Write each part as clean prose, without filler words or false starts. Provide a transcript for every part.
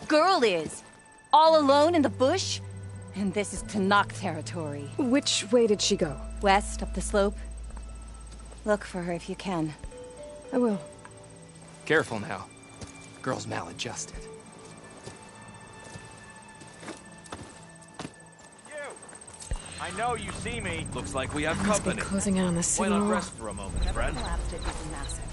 girl is. All alone in the bush? And this is Tenakth territory. Which way did she go? West, up the slope. Look for her if you can. I will. Careful now. Girl's maladjusted. I know you see me. Looks like we have Must be company. closing in on the Why not signal. rest for a moment, Whatever friend? collapsed it is massive.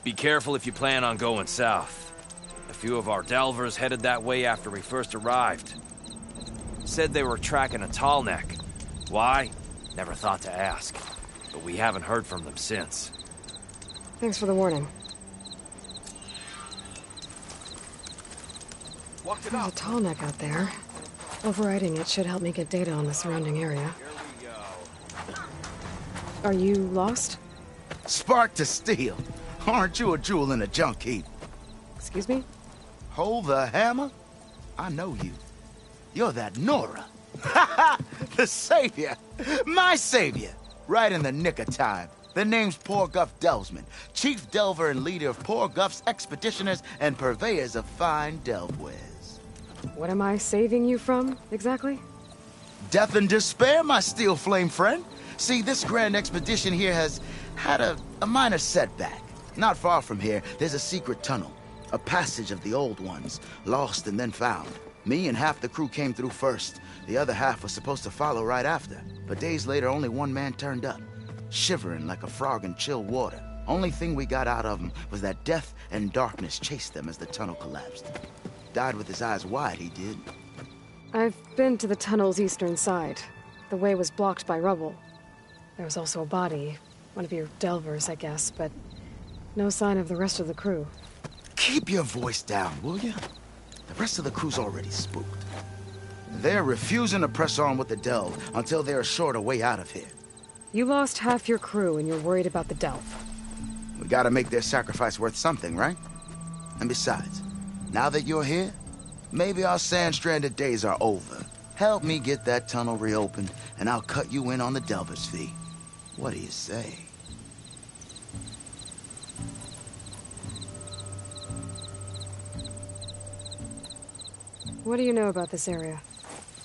Be careful if you plan on going south. A few of our delvers headed that way after we first arrived. Said they were tracking a tall neck. Why? Never thought to ask. But we haven't heard from them since. Thanks for the warning. Walked it There's a up. tall neck out there. Overriding it should help me get data on the surrounding area. Here we go. Are you lost? Spark to steel. Aren't you a jewel in a junk heap? Excuse me? Hold the hammer? I know you. You're that Nora. The savior. My savior. Right in the nick of time. The name's Poor Guff Delvesman, chief delver and leader of Poor Guff's expeditioners and purveyors of fine delvewares. What am I saving you from, exactly? Death and despair, my steel flame friend. See, this grand expedition here has had a minor setback. Not far from here, there's a secret tunnel. A passage of the old ones, lost and then found. Me and half the crew came through first. The other half was supposed to follow right after. But days later, only one man turned up, shivering like a frog in chill water. Only thing we got out of him was that death and darkness chased them as the tunnel collapsed. Died with his eyes wide, he did. I've been to the tunnel's eastern side. The way was blocked by rubble. There was also a body. One of your delvers, I guess, but no sign of the rest of the crew. Keep your voice down, will you? The rest of the crew's already spooked. They're refusing to press on with the delve until they're assured a way out of here. You lost half your crew and you're worried about the delve. We gotta make their sacrifice worth something, right? And besides, now that you're here, maybe our sand-stranded days are over. Help me get that tunnel reopened, and I'll cut you in on the delver's fee. What do you say? What do you know about this area?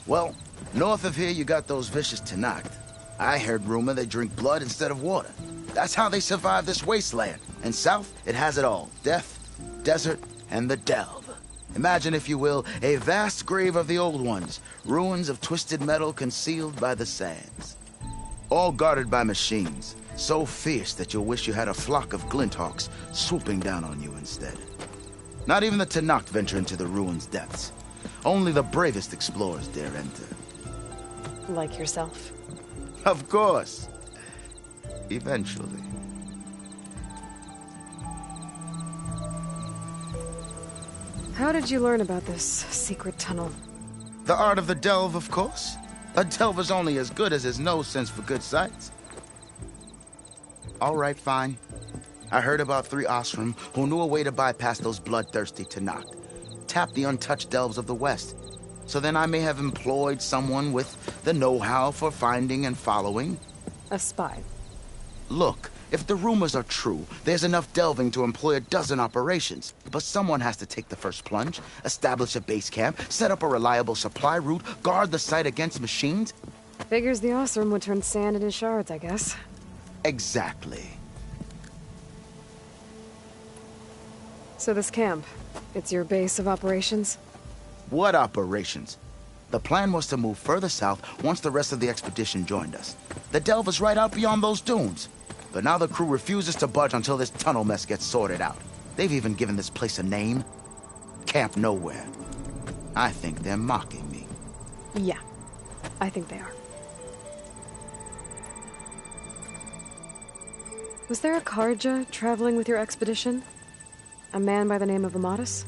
Well, north of here you got those vicious Tenakth. I heard rumor they drink blood instead of water. That's how they survive this wasteland. And south, it has it all. Death, desert, and the delve. Imagine, if you will, a vast grave of the old ones. Ruins of twisted metal concealed by the sands. All guarded by machines. So fierce that you'll wish you had a flock of glinthawks swooping down on you instead. Not even the Tenakth venture into the ruins' depths. Only the bravest explorers dare enter. Like yourself. Of course. Eventually. How did you learn about this secret tunnel? The art of the delve, of course. A delver's only as good as his nose sense for good sights. All right, fine. I heard about 3 Osram who knew a way to bypass those bloodthirsty Tenakth. Tap the untouched delves of the West. So then I may have employed someone with the know-how for finding and following. A spy. Look, if the rumors are true, there's enough delving to employ a dozen operations. But someone has to take the first plunge, establish a base camp, set up a reliable supply route, guard the site against machines. Figures the Osram would turn sand into shards, I guess. Exactly. So this camp, it's your base of operations? What operations? The plan was to move further south once the rest of the expedition joined us. The delve is right out beyond those dunes. But now the crew refuses to budge until this tunnel mess gets sorted out. They've even given this place a name. Camp Nowhere. I think they're mocking me. Yeah, I think they are. Was there a Karja traveling with your expedition? A man by the name of Amatus?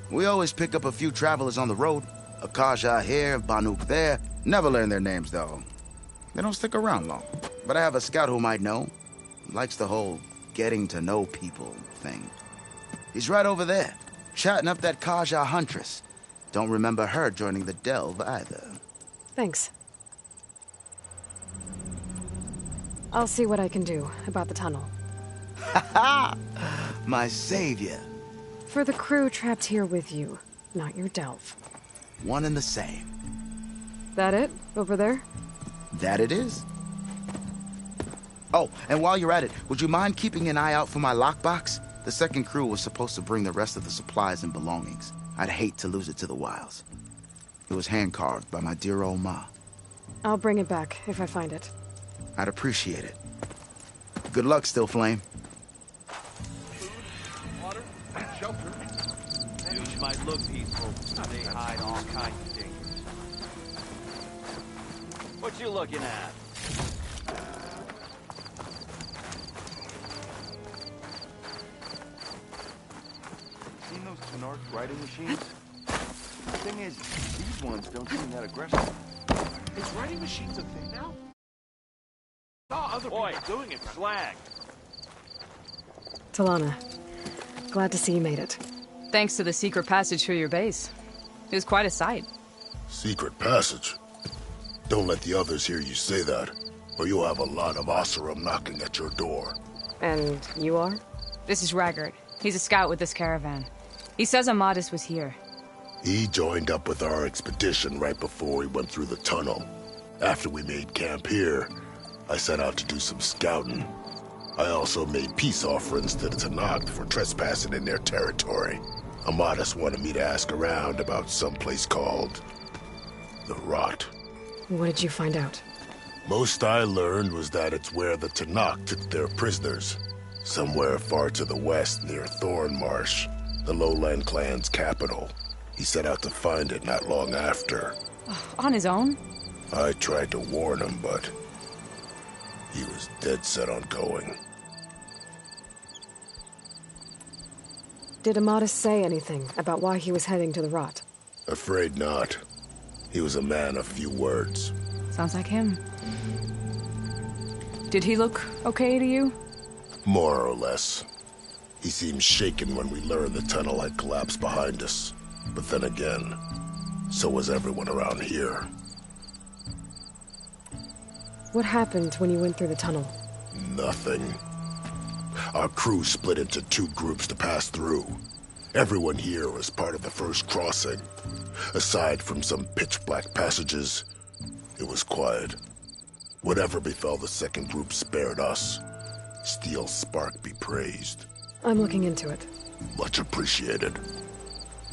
We always pick up a few travelers on the road. A Kaja here, Banuk there. Never learn their names, though. They don't stick around long. But I have a scout who might know. Likes the whole getting to know people thing. He's right over there, chatting up that Kaja huntress. Don't remember her joining the delve either. Thanks. I'll see what I can do about the tunnel. My savior. For the crew trapped here with you, not your delve. One and the same. That it? Over there? That it is. Oh, and while you're at it, would you mind keeping an eye out for my lockbox? The second crew was supposed to bring the rest of the supplies and belongings. I'd hate to lose it to the wilds. It was hand-carved by my dear old ma. I'll bring it back if I find it. I'd appreciate it. Good luck, Still Flame. Water, shelter. Douche might look peaceful, but they hide all kinds of dangers. What you looking at? Seen those Tenarch riding machines? The thing is, these ones don't seem that aggressive. Is riding machines a thing now? Saw other Boy, people doing it. slag. Talana, glad to see you made it. Thanks to the secret passage through your base. It was quite a sight. Secret passage? Don't let the others hear you say that, or you'll have a lot of Oseram knocking at your door. And you are? This is Raggart. He's a scout with this caravan. He says Amadis was here. He joined up with our expedition right before we went through the tunnel. After we made camp here, I set out to do some scouting. I also made peace offerings to the Tenakth for trespassing in their territory. Amadis wanted me to ask around about some place called the Rot. What did you find out? Most I learned was that it's where the Tenakth took their prisoners. Somewhere far to the west near Thornmarsh, the Lowland clan's capital. He set out to find it not long after. On his own? I tried to warn him, but he was dead set on going. Did Amadis say anything about why he was heading to the Rot? Afraid not. He was a man of few words. Sounds like him. Did he look okay to you? More or less. He seemed shaken when we learned the tunnel had collapsed behind us. But then again, so was everyone around here. What happened when you went through the tunnel? Nothing. Our crew split into two groups to pass through. Everyone here was part of the first crossing. Aside from some pitch-black passages, it was quiet. Whatever befell the second group spared us. Steel Spark be praised. I'm looking into it. Much appreciated.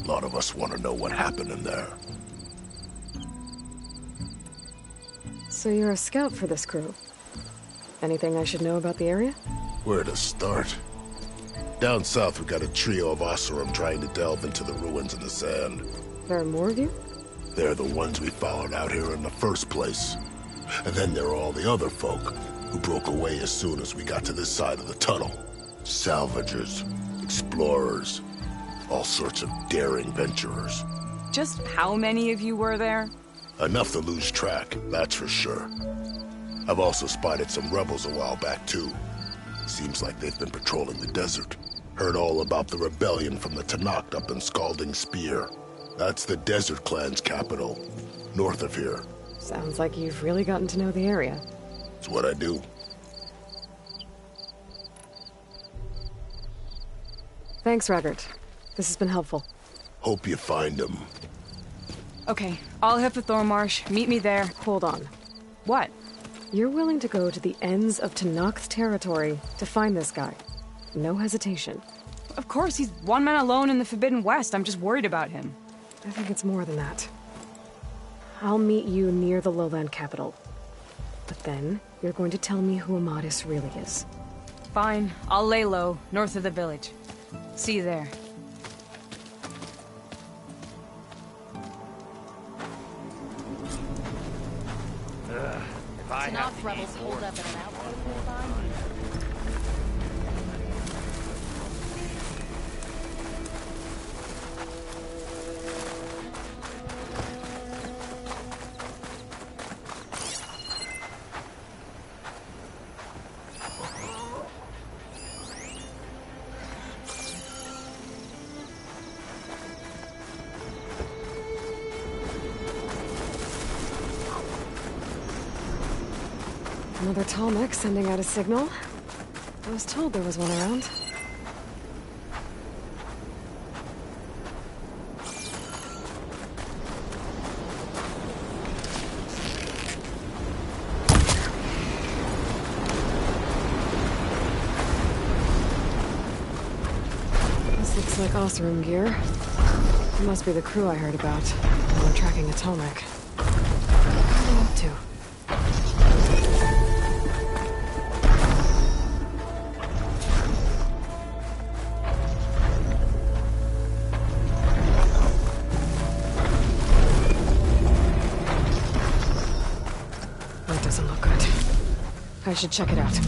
A lot of us want to know what happened in there. So you're a scout for this crew. Anything I should know about the area? Where to start? Down south, we got a trio of Oseram trying to delve into the ruins in the sand. There are more of you? They're the ones we followed out here in the first place. And then there are all the other folk who broke away as soon as we got to this side of the tunnel. Salvagers, explorers, all sorts of daring venturers. Just how many of you were there? Enough to lose track, that's for sure. I've also spotted some rebels a while back, too. Seems like they've been patrolling the desert. Heard all about the rebellion from the Tenakth up in Scalding Spear. That's the Desert Clan's capital, north of here. Sounds like you've really gotten to know the area. It's what I do. Thanks, Raggart. This has been helpful. Hope you find him. Okay, I'll head for Thornmarsh. Meet me there. Hold on. What? You're willing to go to the ends of Tenakth territory to find this guy. No hesitation. Of course, he's one man alone in the Forbidden West. I'm just worried about him. I think it's more than that. I'll meet you near the lowland capital. But then, you're going to tell me who Amadis really is. Fine, I'll lay low, north of the village. See you there. If I have Tenakth to rebels eat hold more, up at an outpost nearby. Another tall neck sending out a signal. I was told there was one around. This looks like Oseram gear. It must be the crew I heard about. They're tracking a Tallneck. What are they up to? That doesn't look good. I should check it out.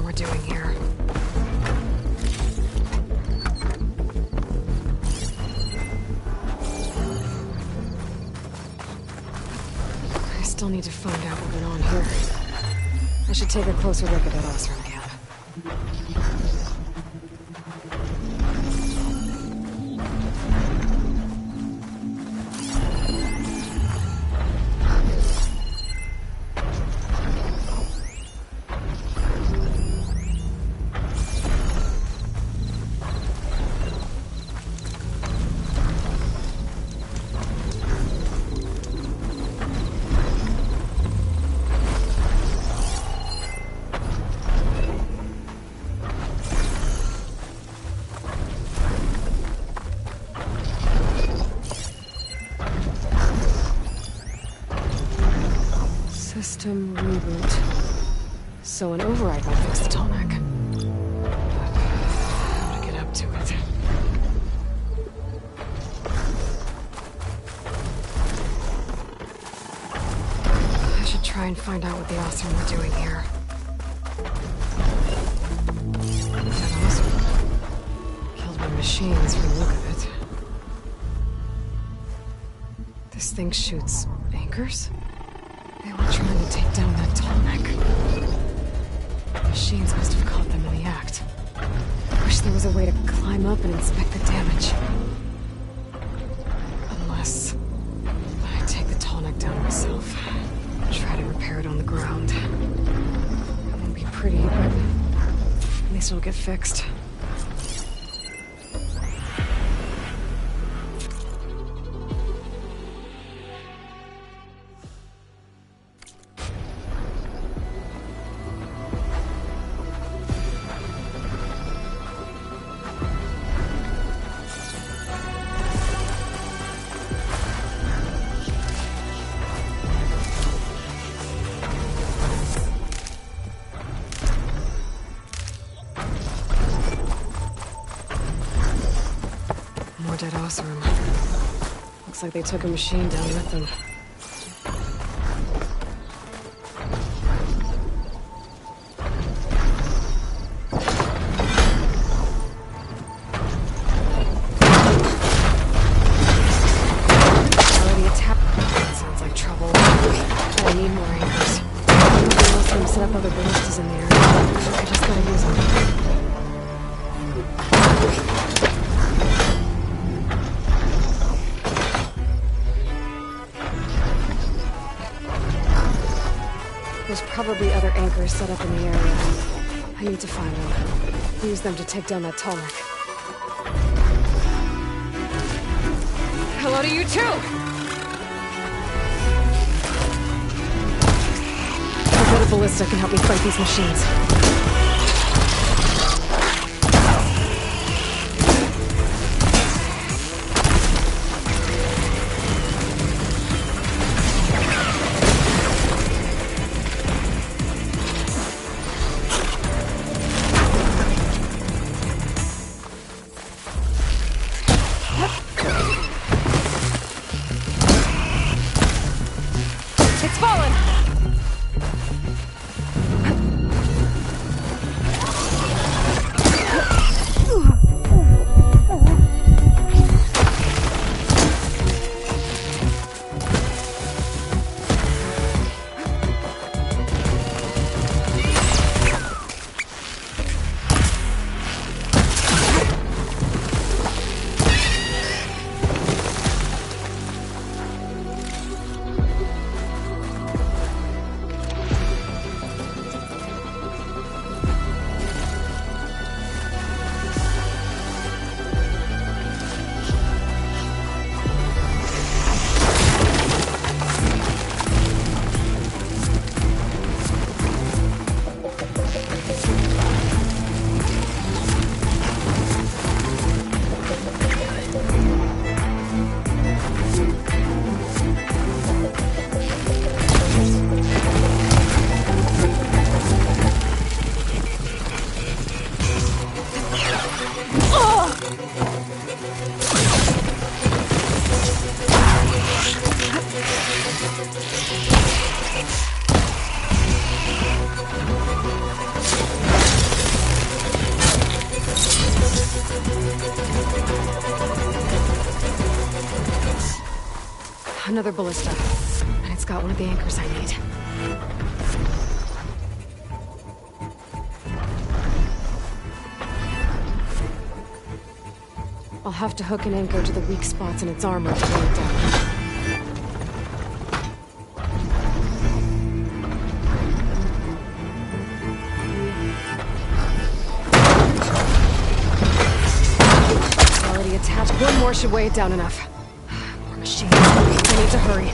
We're doing here. I still need to find out what went on here. I should take a closer look at that Oseram camp. System reboot. So an override won't fix the Tallneck. But how to get up to it? I should try and find out what the Oseram were doing here. That Oseram killed by machines from the look of it. This thing shoots anchors? They were trying to take down that Tallneck. Machines must have caught them in the act. Wish there was a way to climb up and inspect the damage. Unless I take the Tallneck down myself. Try to repair it on the ground. It won't be pretty, but at least it'll get fixed. Dead Oseram. Looks like they took a machine down with them. Already attacked. Sounds like trouble. I need more anchors. Maybe Oseram set up other ballistas in the area. I just gotta use them. There's probably other anchors set up in the area. I need to find them. Use them to take down that Tallneck. hello to you too! I bet a ballista can help me fight these machines. It's fallen! Another ballista. And it's got one of the anchors I need. I'll have to hook an anchor to the weak spots in its armor to bring it down. Already attached. One more should weigh it down enough. More machines. I need to hurry.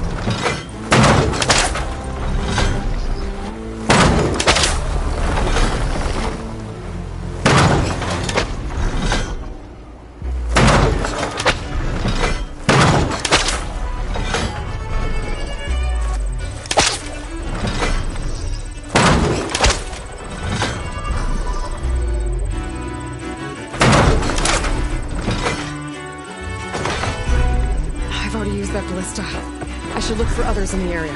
I've already used that ballista. I should look for others in the area.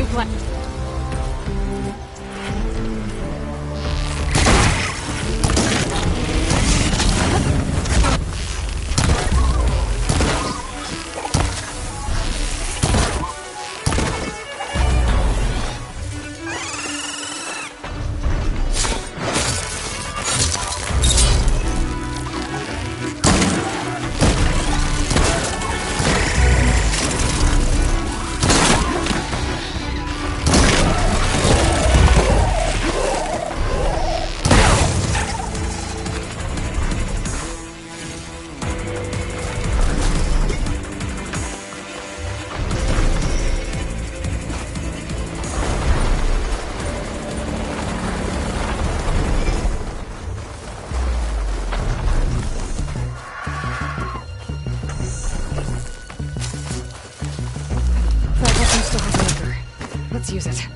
new plan. Let's use it.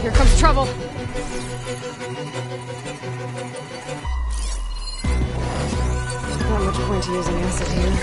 Here comes trouble. Not much point to using acid here.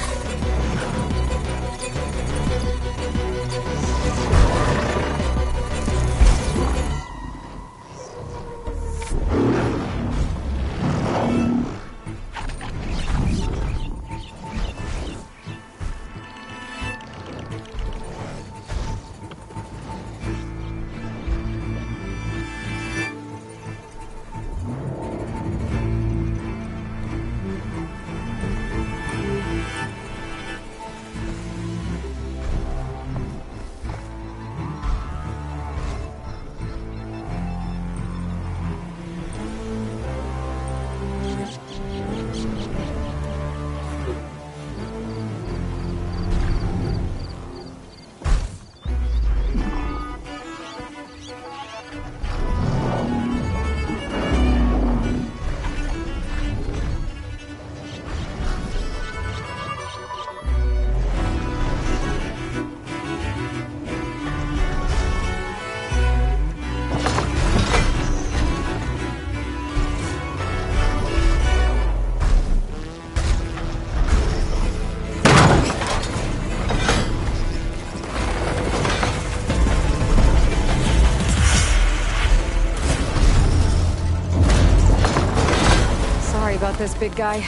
Sorry about this, big guy.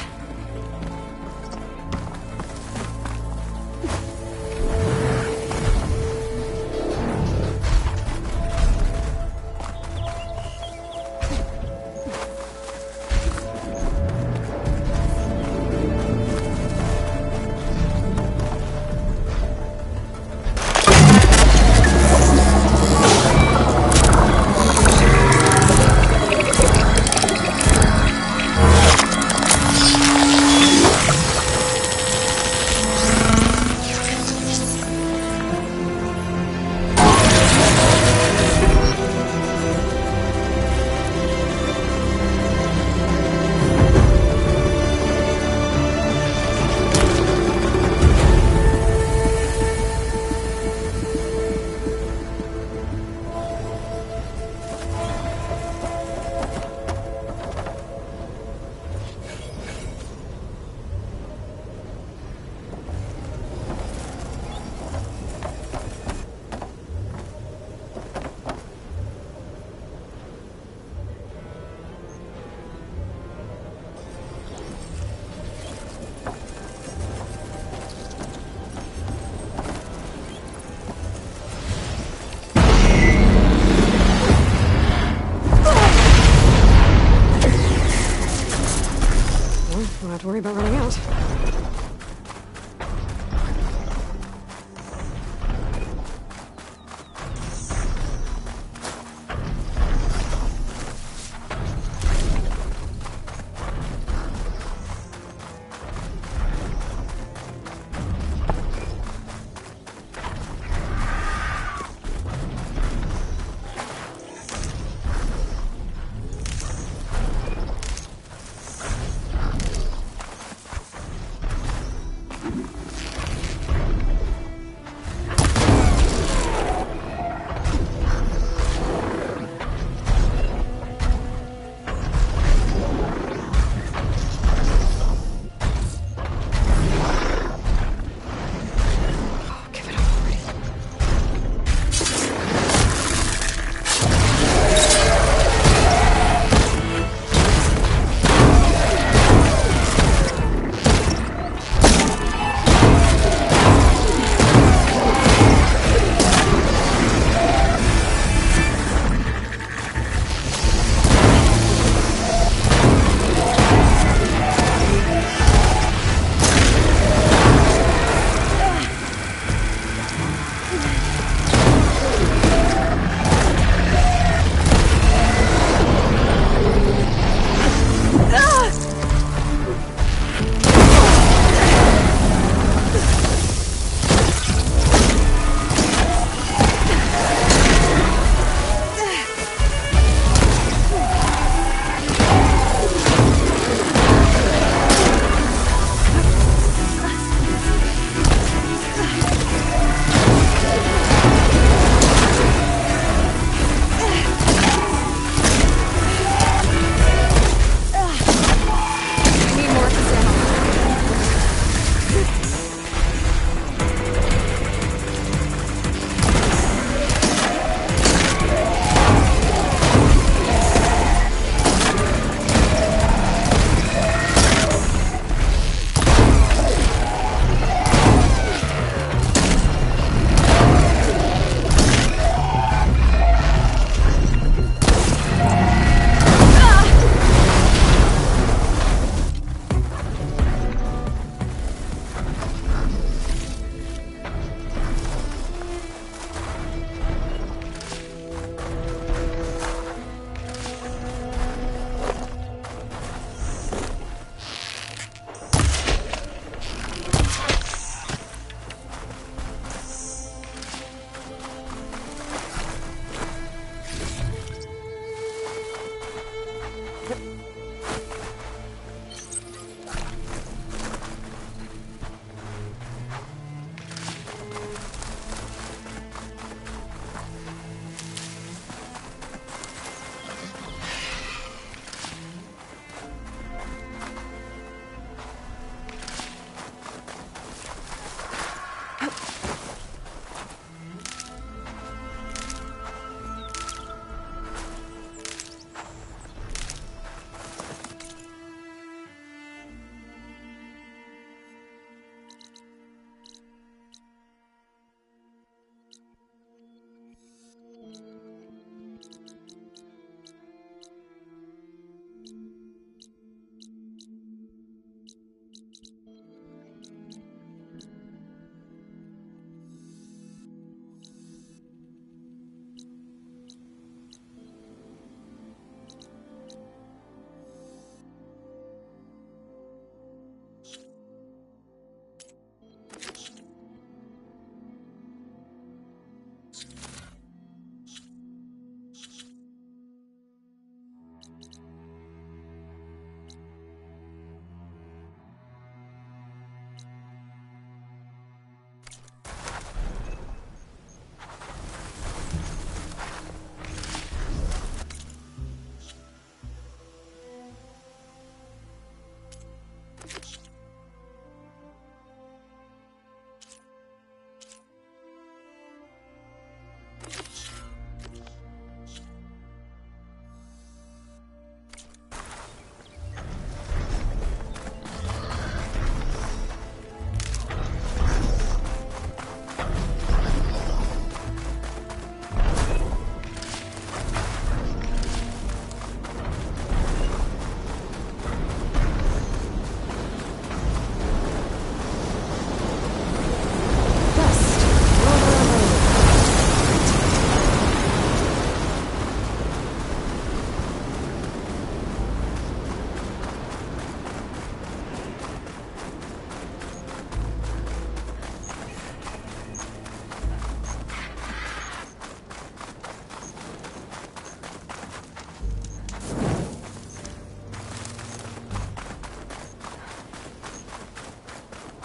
around.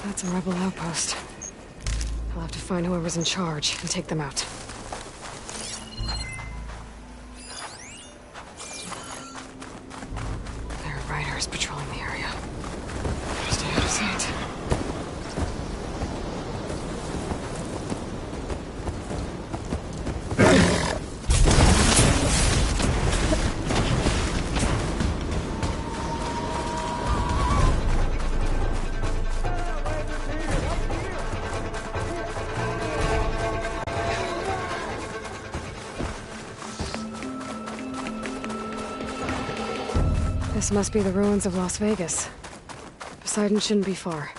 That's a rebel outpost. I'll have to find whoever's in charge and take them out. There are riders patrolling the area. Stay out of sight. This must be the ruins of Las Vegas. Poseidon shouldn't be far.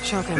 Shotgun.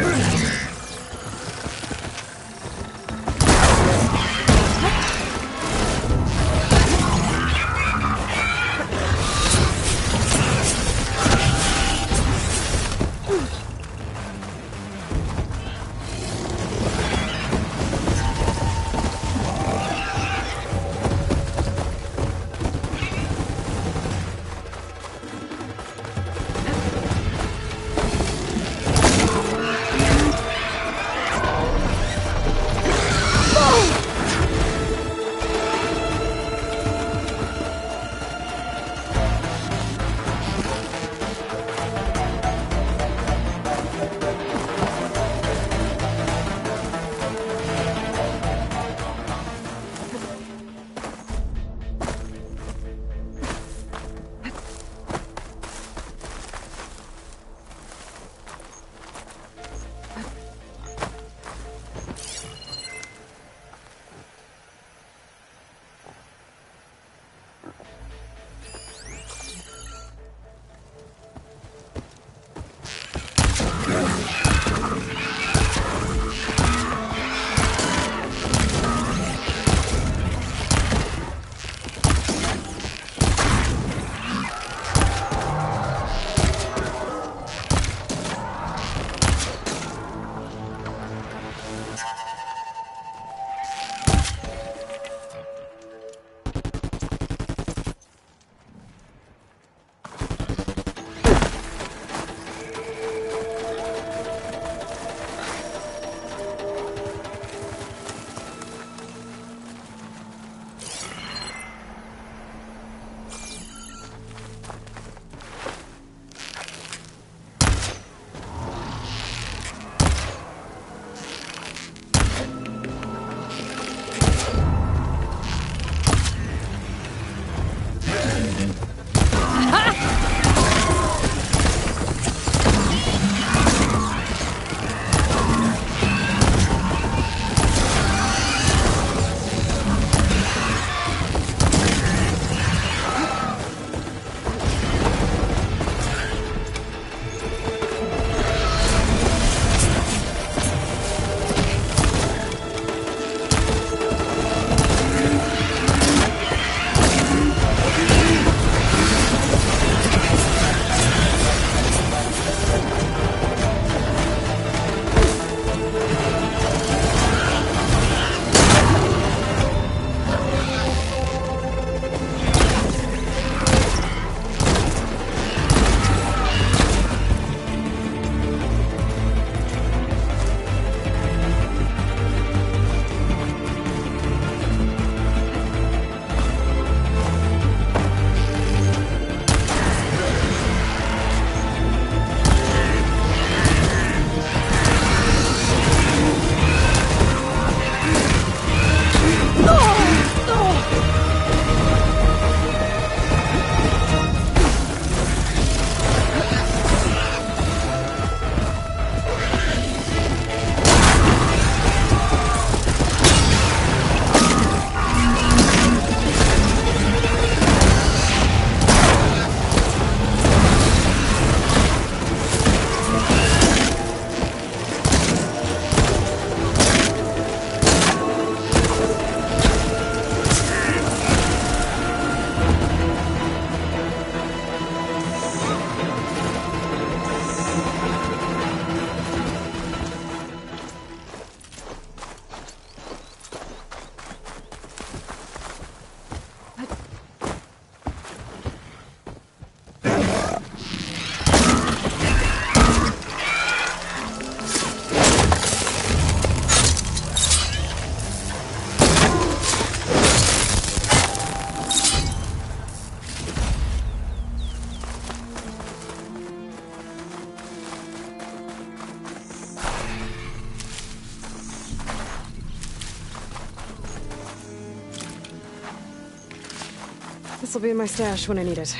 This'll be in my stash when I need it.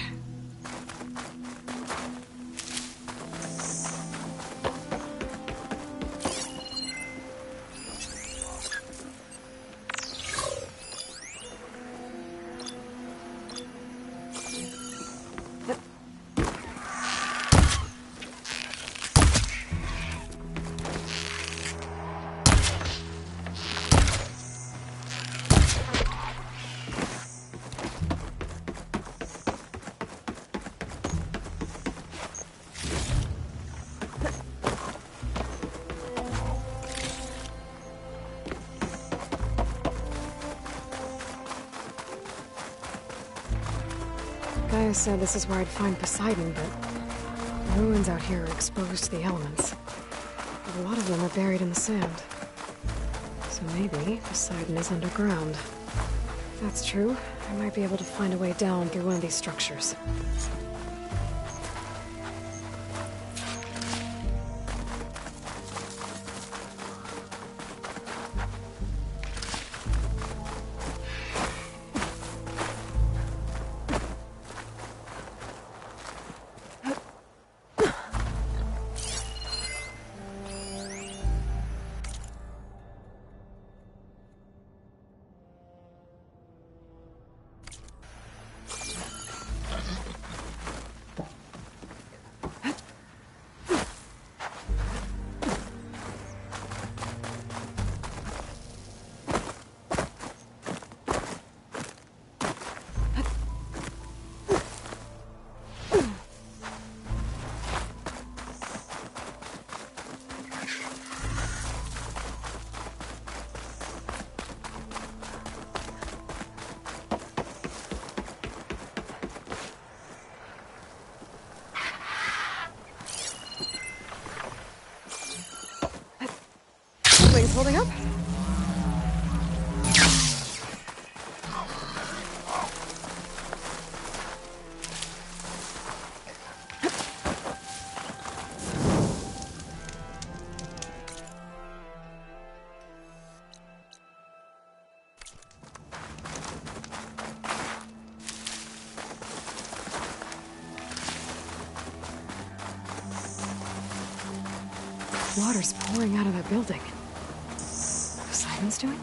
Gaia said this is where I'd find Poseidon, but the ruins out here are exposed to the elements. A lot of them are buried in the sand. So maybe Poseidon is underground. If that's true, I might be able to find a way down through one of these structures. Wings holding up? Water's pouring out of that building. Poseidon's doing?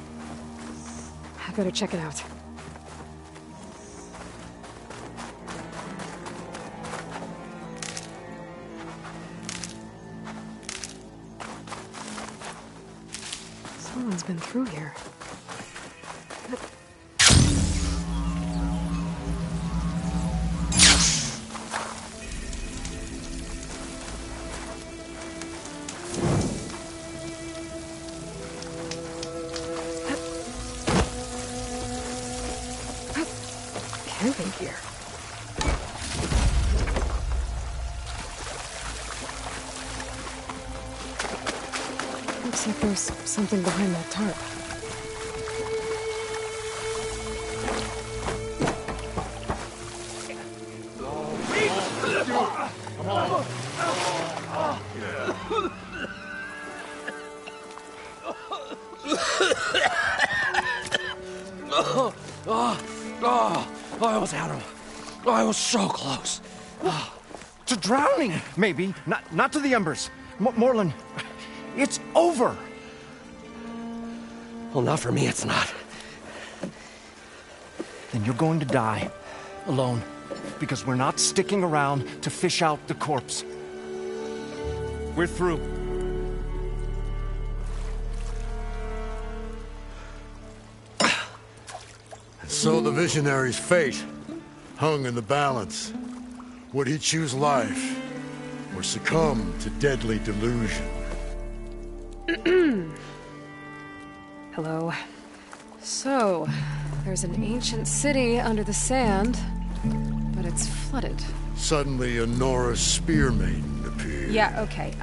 I better check it out. Someone's been through here. Camping gear. Looks like there's something behind that tarp. I almost had him. I was so close. To drowning, maybe. Not to the embers. Morlun, it's over. Well, not for me, it's not. Then you're going to die. Alone. Because we're not sticking around to fish out the corpse. We're through. So the visionary's fate hung in the balance. Would he choose life or succumb to deadly delusion? Hello. So, there's an ancient city under the sand, but it's flooded. Suddenly, a Norse spear maiden appeared. Yeah, okay.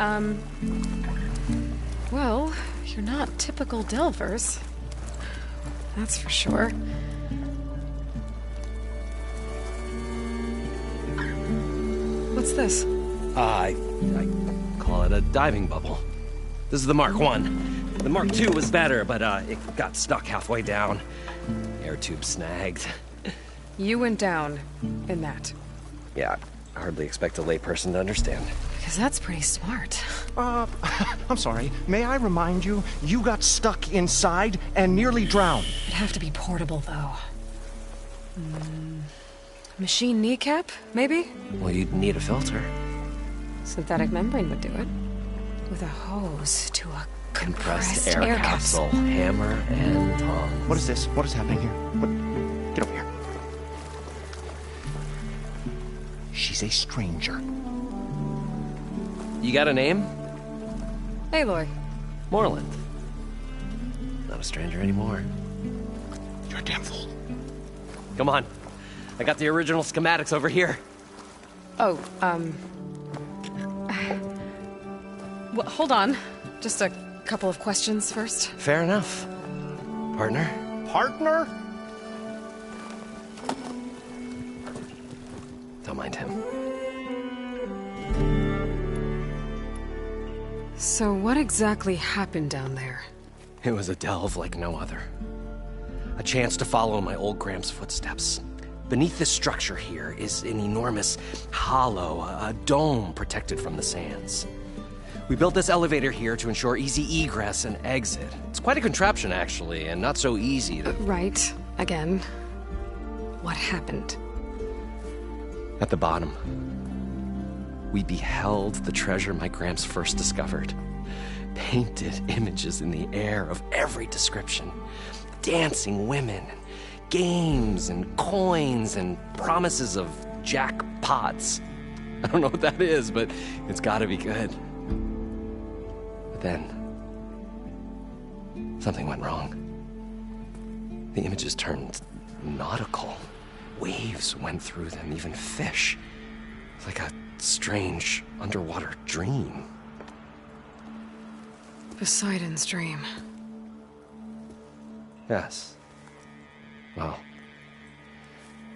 Well, you're not typical Delvers. That's for sure. What's this? I call it a diving bubble. This is the Mark 1. The Mark 2 was better, but it got stuck halfway down. Air tube snagged. You went down in that. Yeah, I hardly expect a layperson to understand. Because that's pretty smart. I'm sorry. May I remind you, you got stuck inside and nearly drowned. It'd have to be portable, though. Machine kneecap, maybe? Well, you'd need a filter. Synthetic membrane would do it. With a hose to a Compressed air capsule. Hammer and tongs. What is this? What is happening here? What? Get over here. She's a stranger. You got a name? Aloy. Moreland. Not a stranger anymore. You're a damn fool. Come on. I got the original schematics over here. Oh, well, hold on. Just a couple of questions first. Fair enough. Partner? Partner? Don't mind him. So what exactly happened down there? It was a delve like no other. A chance to follow my old Gramps' footsteps. Beneath this structure here is an enormous hollow, a dome protected from the sands. We built this elevator here to ensure easy egress and exit. It's quite a contraption, actually, and not so easy to... Right. Again. What happened? At the bottom, we beheld the treasure my Gramps first discovered. Painted images in the air of every description. Dancing women, games and coins and promises of jackpots. I don't know what that is, but it's gotta be good. But then, something went wrong. The images turned nautical. Waves went through them, even fish. It's like a strange underwater dream. Poseidon's dream. Yes. Well,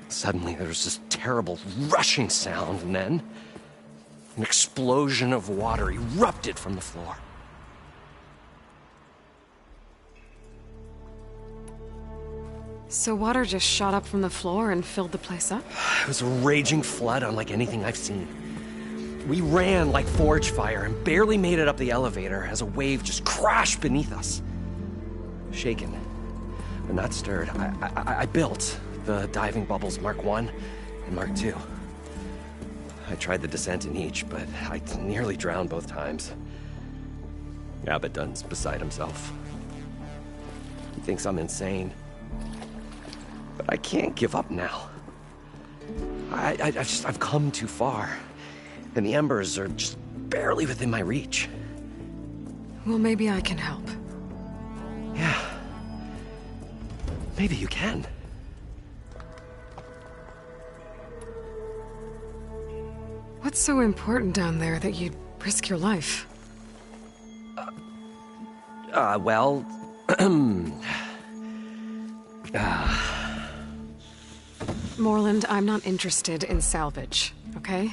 suddenly there was this terrible rushing sound, and then an explosion of water erupted from the floor. So water just shot up from the floor and filled the place up? It was a raging flood unlike anything I've seen. We ran like forge fire and barely made it up the elevator as a wave just crashed beneath us. Shaken, but not stirred, I built the diving bubbles Mark I and Mark II. I tried the descent in each, but I nearly drowned both times. Abaddon's beside himself. He thinks I'm insane. But I can't give up now. I've come too far. And the embers are just barely within my reach. Well, maybe I can help. Yeah. Maybe you can. What's so important down there that you'd risk your life? Well... Moreland, I'm not interested in salvage, okay?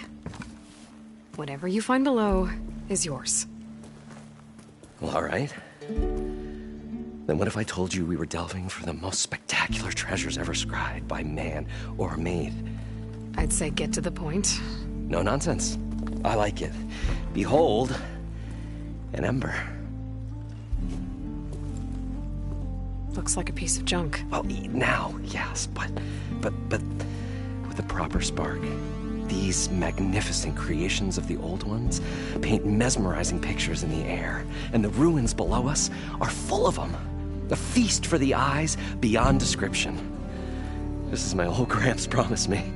Whatever you find below is yours. Well, all right. Then what if I told you we were delving for the most spectacular treasures ever scribed by man or maid? I'd say get to the point. No nonsense. I like it. Behold, an ember. Looks like a piece of junk. Well, now, yes, but with a proper spark. These magnificent creations of the old ones paint mesmerizing pictures in the air, and the ruins below us are full of them. A feast for the eyes beyond description. This is my old Gramps promised me.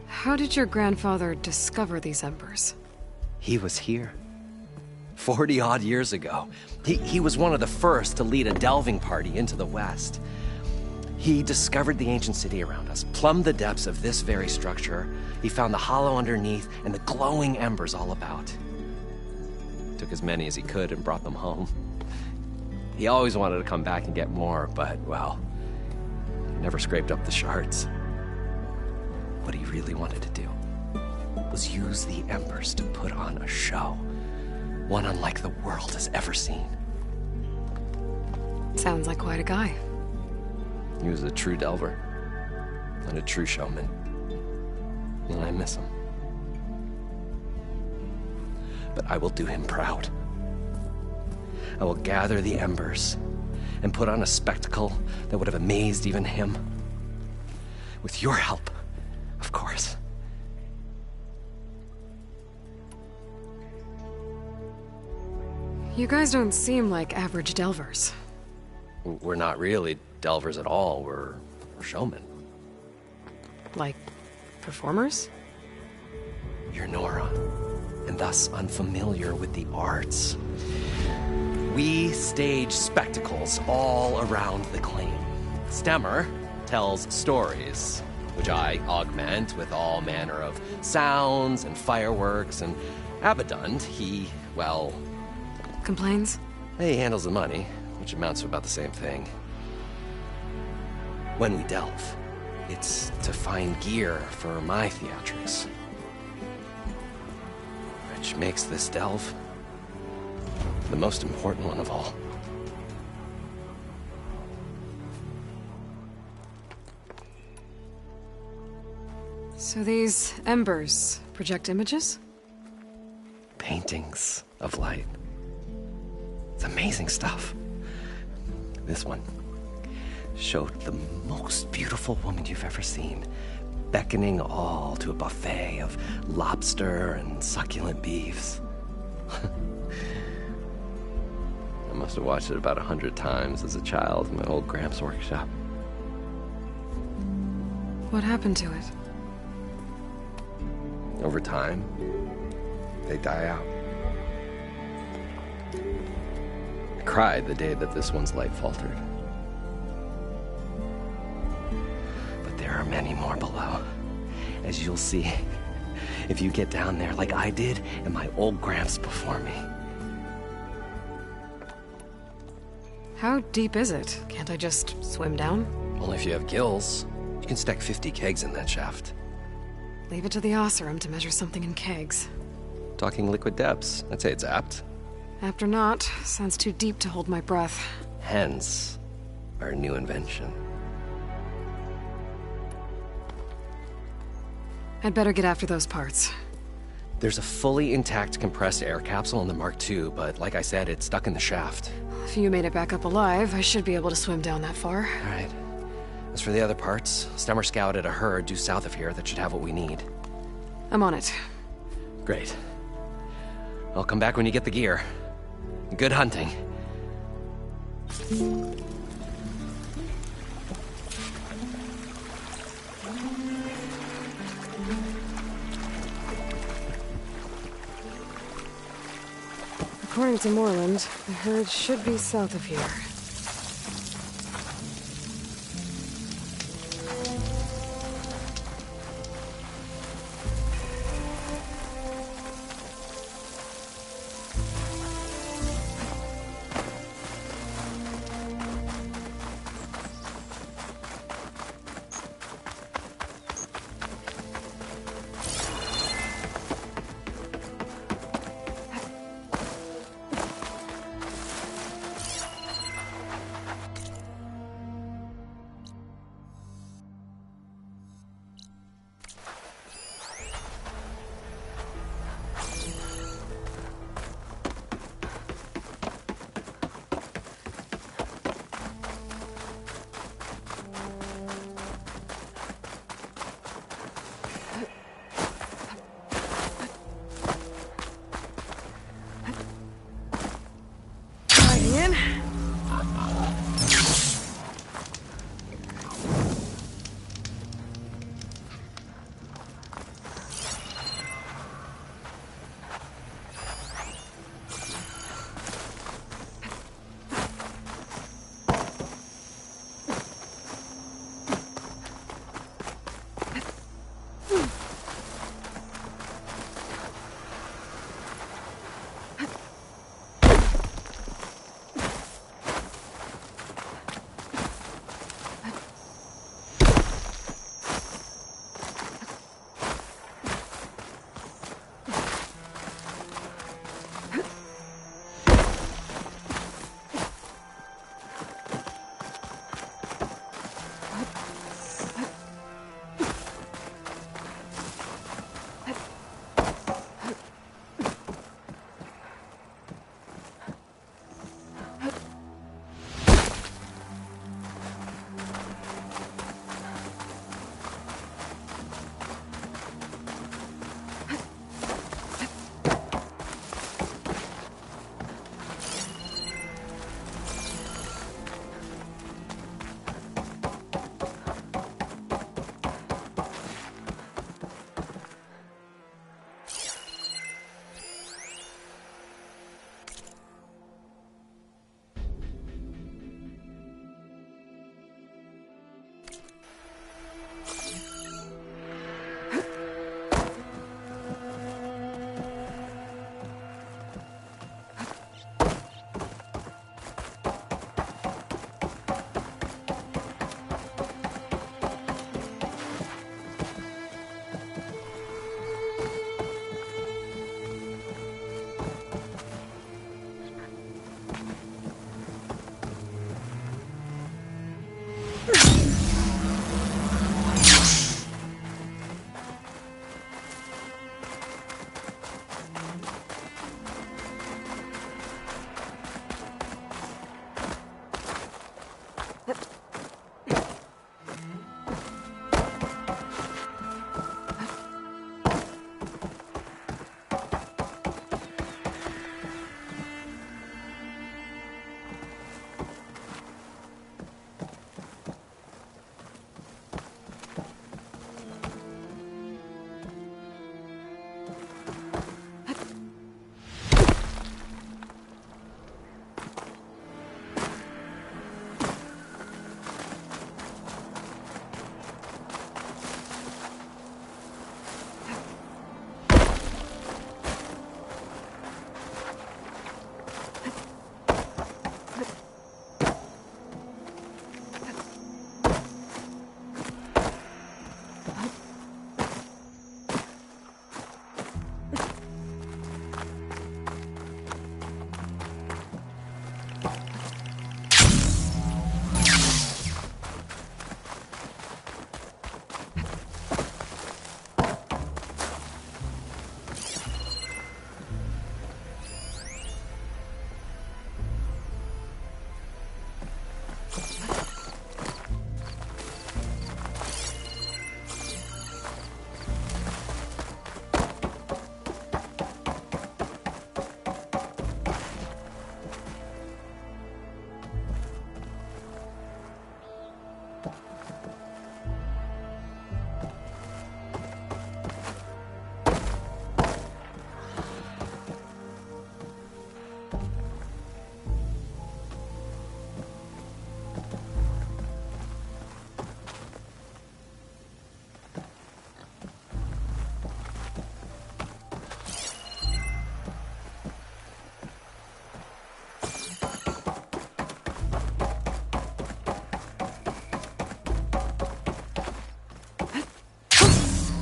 How did your grandfather discover these embers? He was here. 40-odd years ago. He was one of the first to lead a delving party into the West. He discovered the ancient city around us, plumbed the depths of this very structure. He found the hollow underneath and the glowing embers all about. Took as many as he could and brought them home. He always wanted to come back and get more, but, well, he never scraped up the shards. What he really wanted to do was use the embers to put on a show. One unlike the world has ever seen. Sounds like quite a guy. He was a true delver. And a true showman. And I miss him. But I will do him proud. I will gather the embers and put on a spectacle that would have amazed even him. With your help, of course. You guys don't seem like average delvers. We're not really delvers at all. We're showmen. Like, performers? You're Nora, and thus unfamiliar with the arts. We stage spectacles all around the claim. Stemmer tells stories, which I augment with all manner of sounds and fireworks, and Abaddon, he, well... Complains? He handles the money, which amounts to about the same thing. When we delve, it's to find gear for my theatrics. Which makes this delve the most important one of all. So these embers project images? Paintings of light. It's amazing stuff. This one showed the most beautiful woman you've ever seen, beckoning all to a buffet of lobster and succulent beefs. I must have watched it about 100 times as a child in my old Gramps workshop. What happened to it? Over time, they die out. I cried the day that this one's light faltered. But there are many more below, as you'll see if you get down there like I did and my old Gramps before me. How deep is it? Can't I just swim down? Only if you have gills. You can stack 50 kegs in that shaft. Leave it to the Oseram to measure something in kegs. Talking liquid depths, I'd say it's apt. Apt or not, sounds too deep to hold my breath. Hence, our new invention. I'd better get after those parts. There's a fully intact compressed air capsule in the Mark II, but like I said, it's stuck in the shaft. If you made it back up alive, I should be able to swim down that far. All right. As for the other parts, Stemmer scouted a herd due south of here that should have what we need. I'm on it. Great. I'll come back when you get the gear. Good hunting. According to Moreland, the herd should be south of here.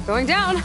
Going down.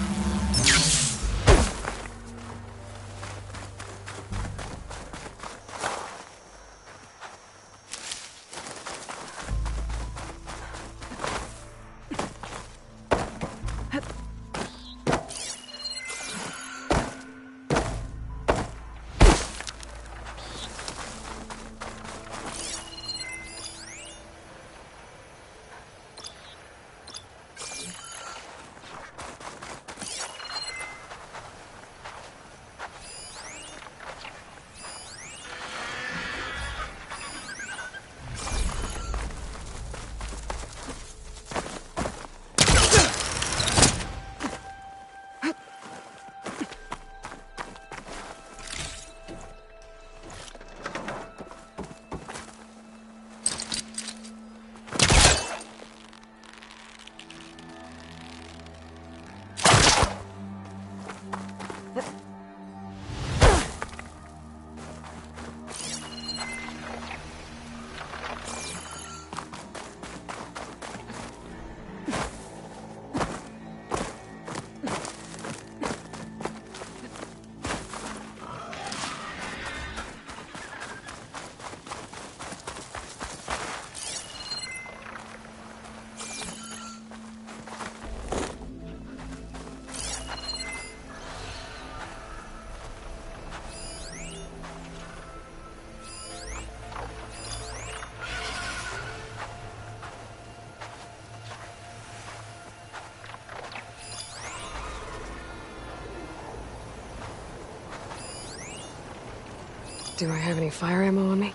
Do I have any fire ammo on me?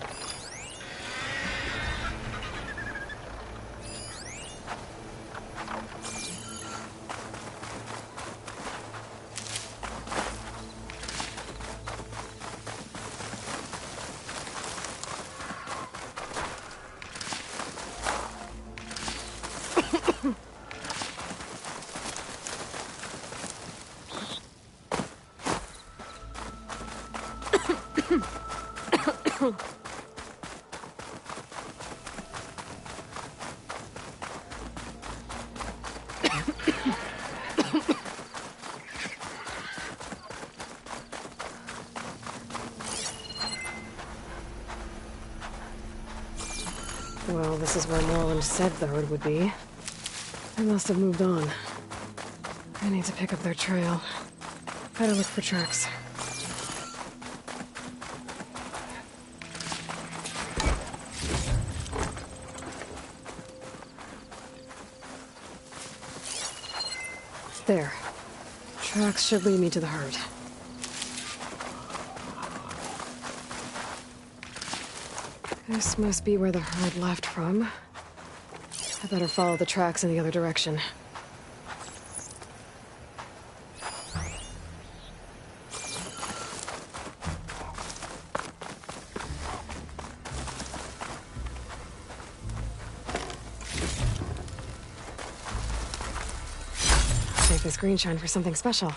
Well, this is where Morland said the herd would be. They must have moved on. I need to pick up their trail. Better look for tracks. There. Tracks should lead me to the herd. This must be where the herd left from. I better follow the tracks in the other direction. Save this green shine for something special.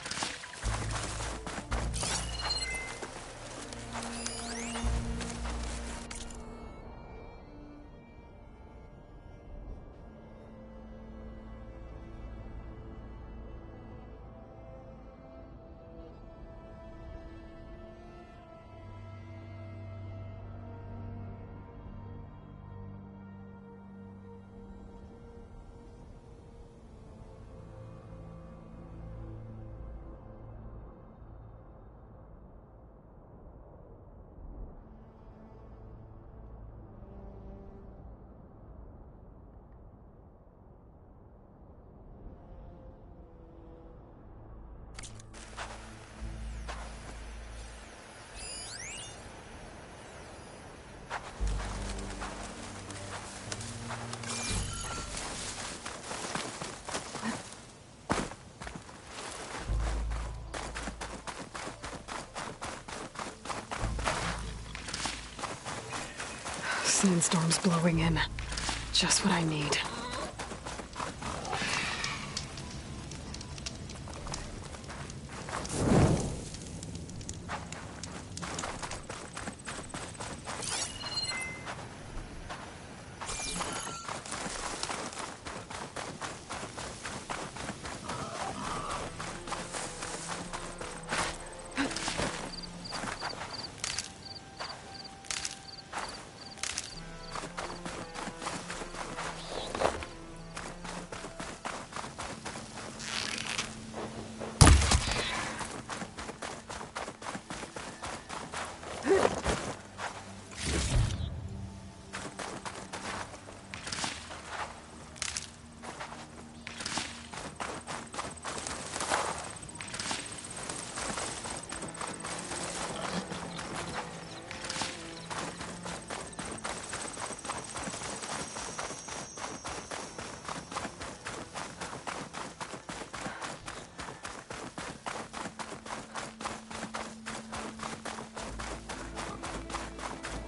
Sandstorm's blowing in. Just what I need.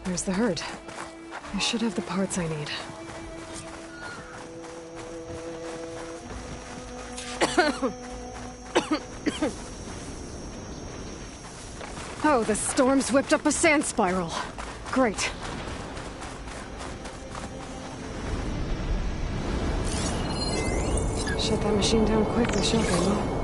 There's the herd. I should have the parts I need. Oh, the storm's whipped up a sand spiral. Great. Shut that machine down quick with shotgun.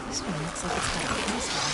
This one looks like it's got a crossbar.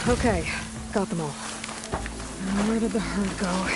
Okay, got them all. And where did the herd go?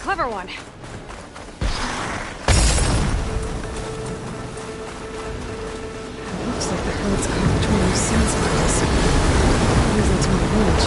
Clever one. It looks like the herd's caught between those sand spirals. Leads into my village.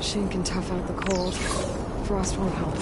machine can tough out the cold, frost won't help.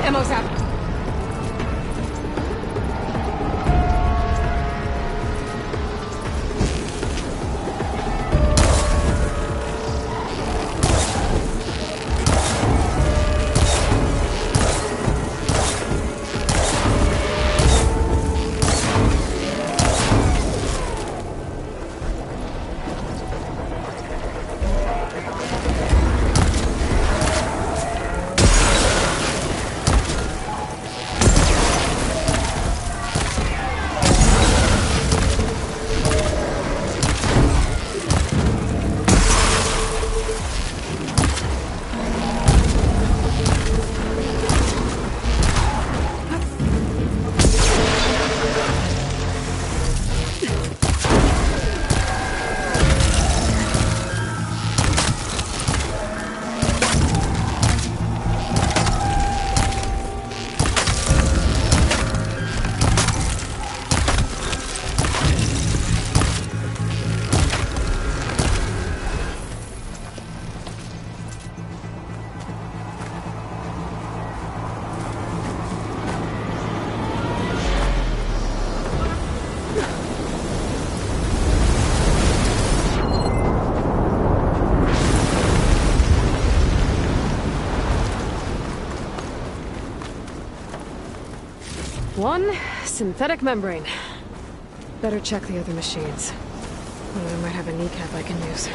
Ammo's out. One synthetic membrane. Better check the other machines. One of them might have a kneecap I can use.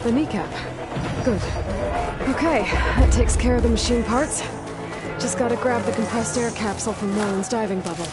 The kneecap. Good. Okay, that takes care of the machine parts. Just gotta grab the compressed air capsule from Nolan's diving bubble.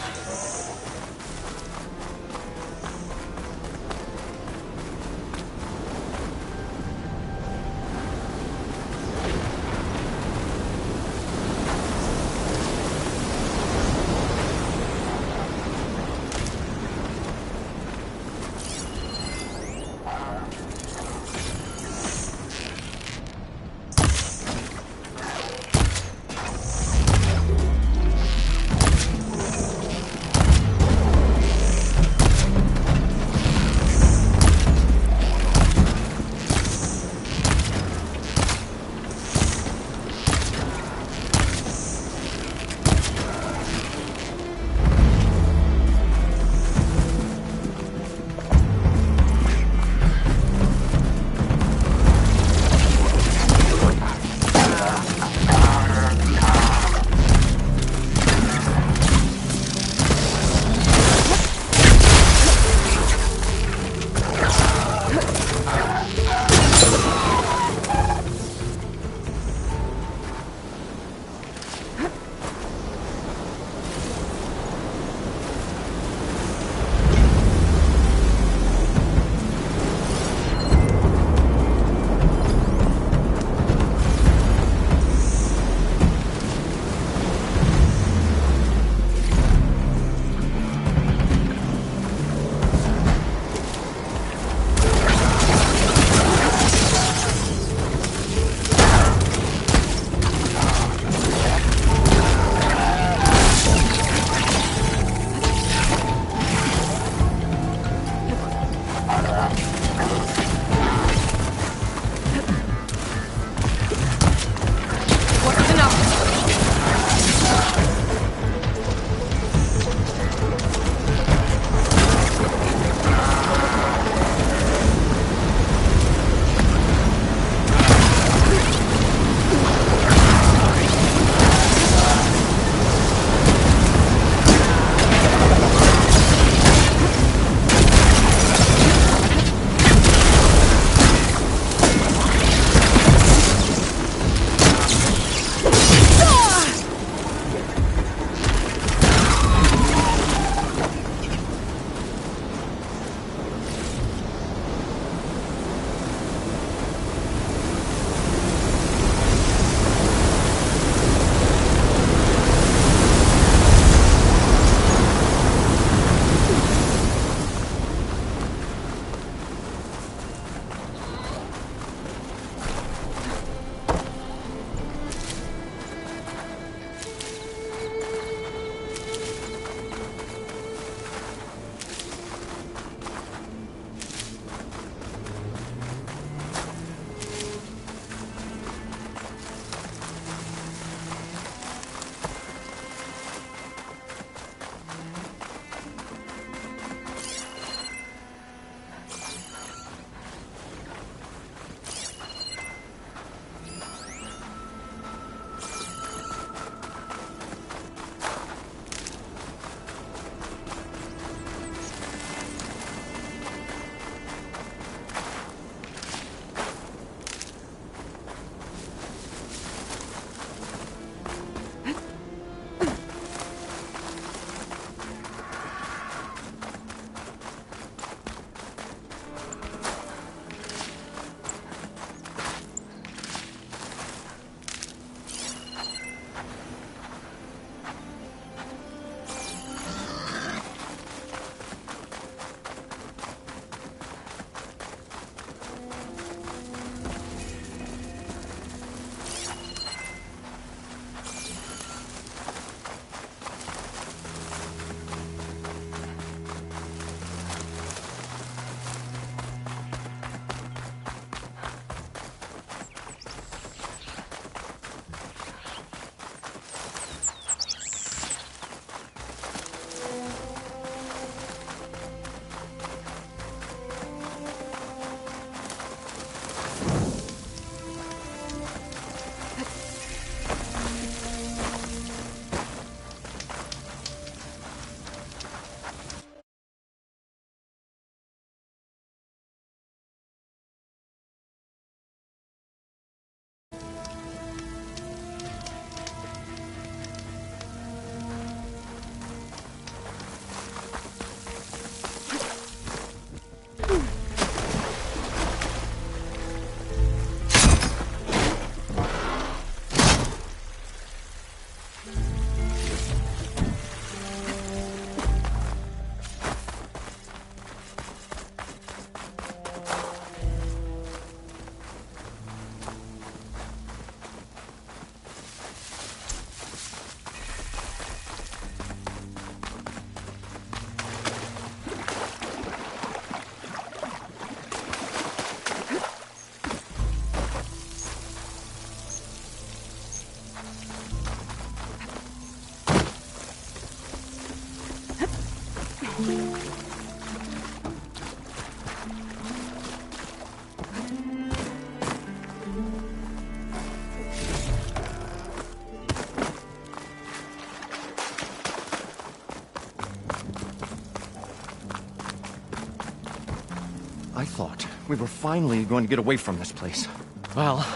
I thought we were finally going to get away from this place. Well,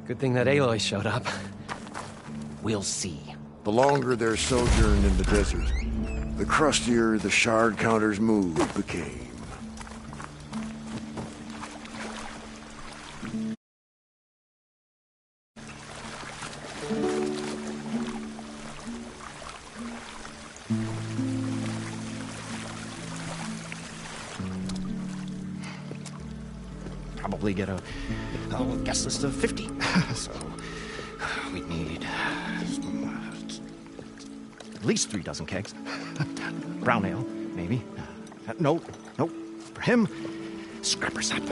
good thing that Aloy showed up. We'll see. The longer their sojourn in the desert, the crustier the shard counter's move became. Probably get a guest list of 50. So we'd need at least 3 dozen kegs. Brown ale, maybe. No. For him, scrapper sap.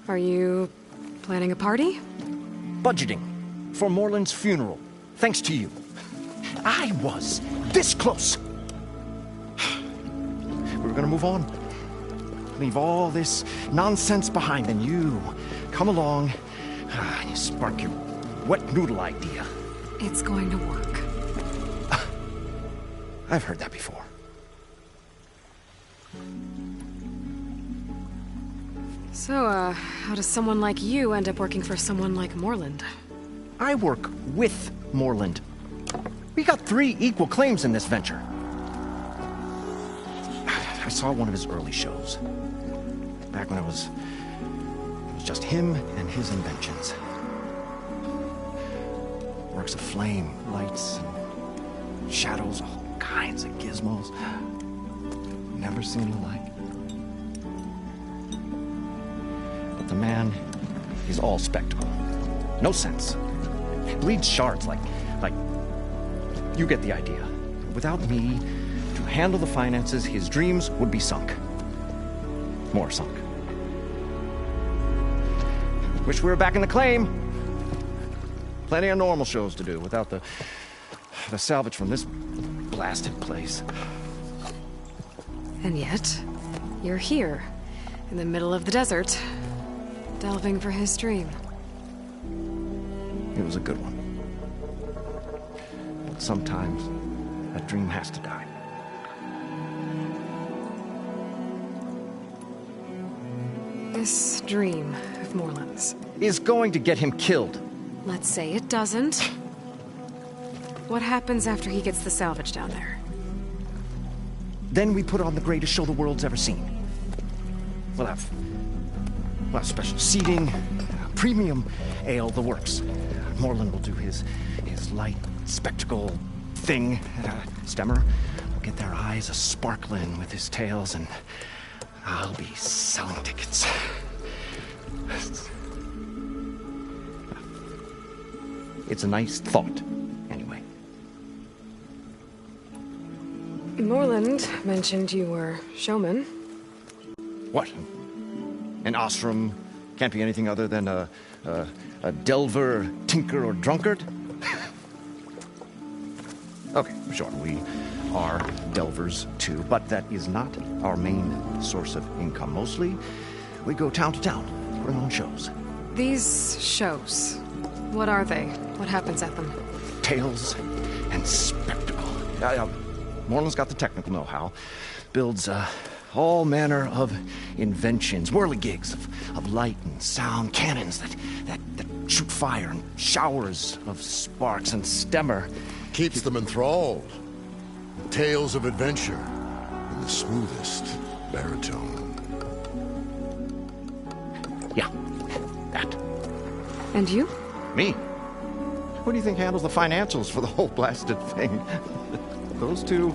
Are you planning a party? Budgeting for Morland's funeral, thanks to you. I was this close. We were gonna move on. Leave all this nonsense behind, and you come along and you spark your wet noodle idea. It's going to work. I've heard that before. So, how does someone like you end up working for someone like Morland? I work with Morland. We got 3 equal claims in this venture. I saw one of his early shows. Back when it was just him and his inventions. Works of flame, lights, and shadows, all kinds of gizmos. Never seen the like. But the man is all spectacle. No sense. Bleeds shards like you get the idea. Without me to handle the finances, his dreams would be sunk. More sunk. Wish we were back in the claim. Plenty of normal shows to do without the salvage from this blasted place. And yet, you're here, in the middle of the desert, delving for his dream. It was a good one. But sometimes, that dream has to die. This dream of Morland's Is going to get him killed. let's say it doesn't. What happens after he gets the salvage down there? Then we put on the greatest show the world's ever seen. We'll have special seating, premium ale, the works. Morland will do his light spectacle thing. Stemmer will get their eyes a-sparkling with his tales, and I'll be selling tickets. It's a nice thought, anyway. Morland mentioned you were showman. What? An Ostrom can't be anything other than a delver, tinker, or drunkard? Okay, sure, we are delvers too, but that is not our main source of income. Mostly, we go town to town, putting on shows. These shows, what are they? What happens at them? Tales and spectacle. Morland's got the technical know-how. Builds all manner of inventions, whirligigs of light and sound, cannons that shoot fire, and showers of sparks, and Stemmer Keeps them enthralled. Tales of adventure in the smoothest baritone. Yeah, that. And you? Me? Who do you think handles the financials for the whole blasted thing? Those two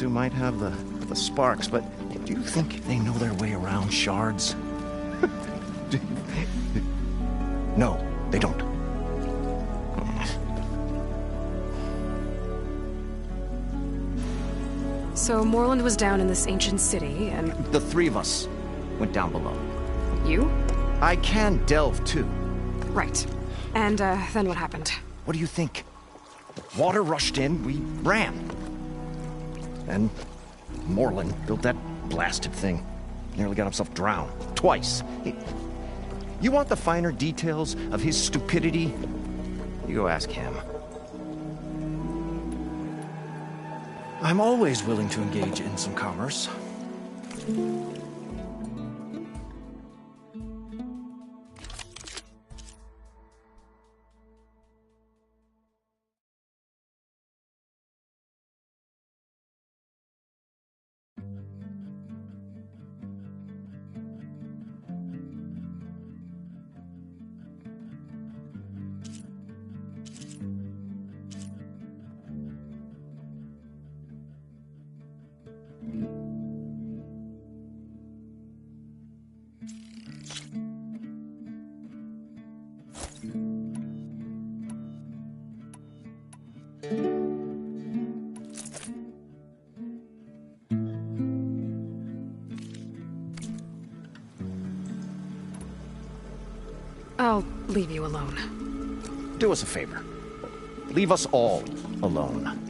might have the sparks, but do you think they know their way around shards? No, they don't. So Morland was down in this ancient city, and... The 3 of us went down below. You? I can delve, too. Right. And, then what happened? What do you think? Water rushed in, we ran. And Morland built that blasted thing. Nearly got himself drowned. Twice. You want the finer details of his stupidity? You go ask him. I'm always willing to engage in some commerce. I'll leave you alone. Do us a favor. Leave us all alone.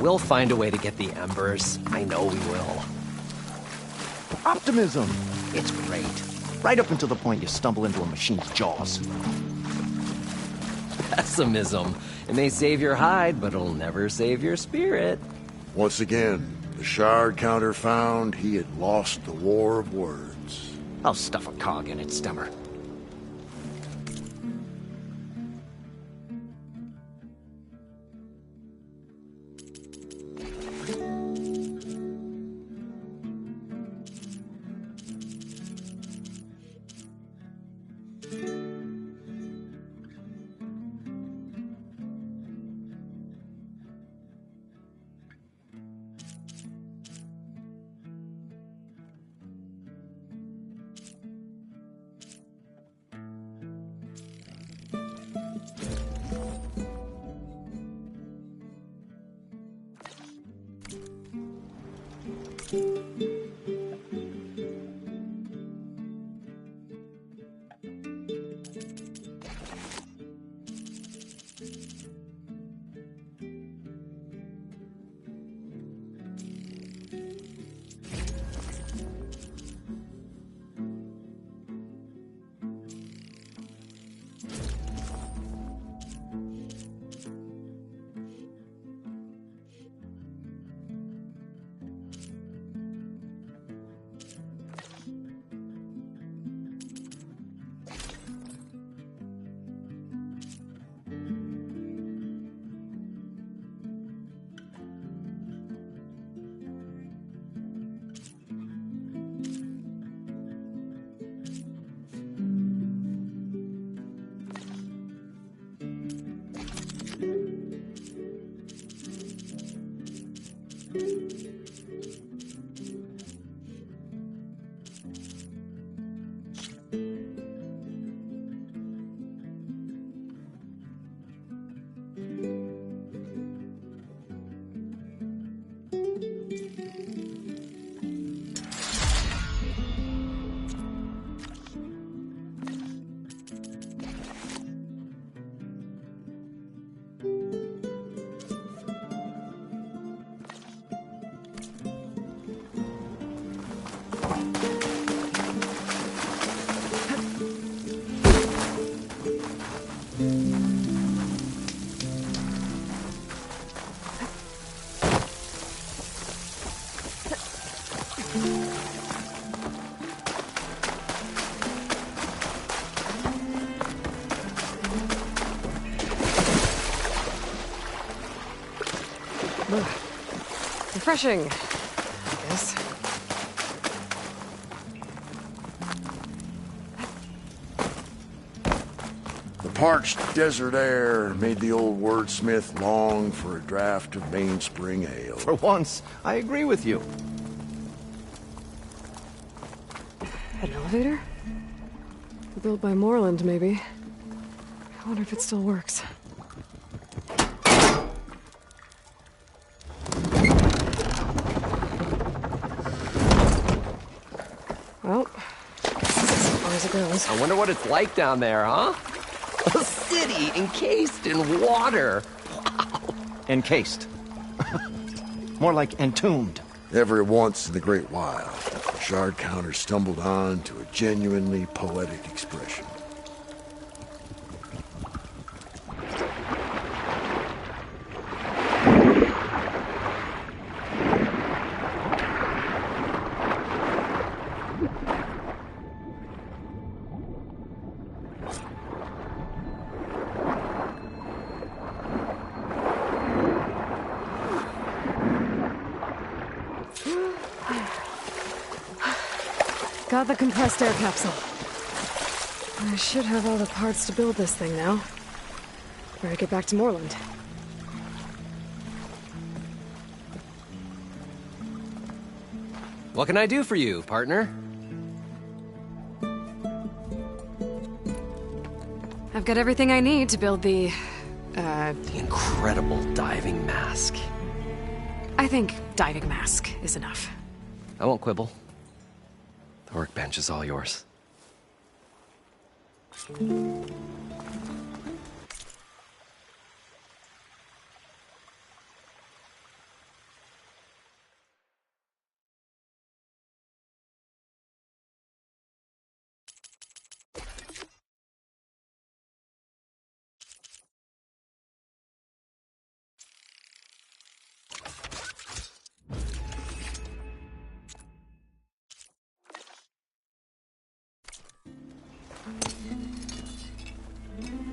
We'll find a way to get the embers. I know we will. Optimism! It's great. Right up until the point you stumble into a machine's jaws. Pessimism. It may save your hide, but it'll never save your spirit. Once again, the shard counter found he had lost the war of words. I'll stuff a cog in it, Stemmer. Refreshing, I guess. The parched desert air made the old wordsmith long for a draft of mainspring ale. For once, I agree with you. An elevator? Built by Moreland, maybe. I wonder if it still works. Well, as far as it goes. I wonder what it's like down there, huh? A city encased in water. Wow. Encased. More like entombed. Every once in the great while, Shard Counter stumbled on to a genuinely poetic expression. Got the compressed air capsule. I should have all the parts to build this thing now. Better get back to Moreland. What can I do for you, partner? I've got everything I need to build the incredible diving mask. I think diving mask is enough. I won't quibble. The workbench is all yours.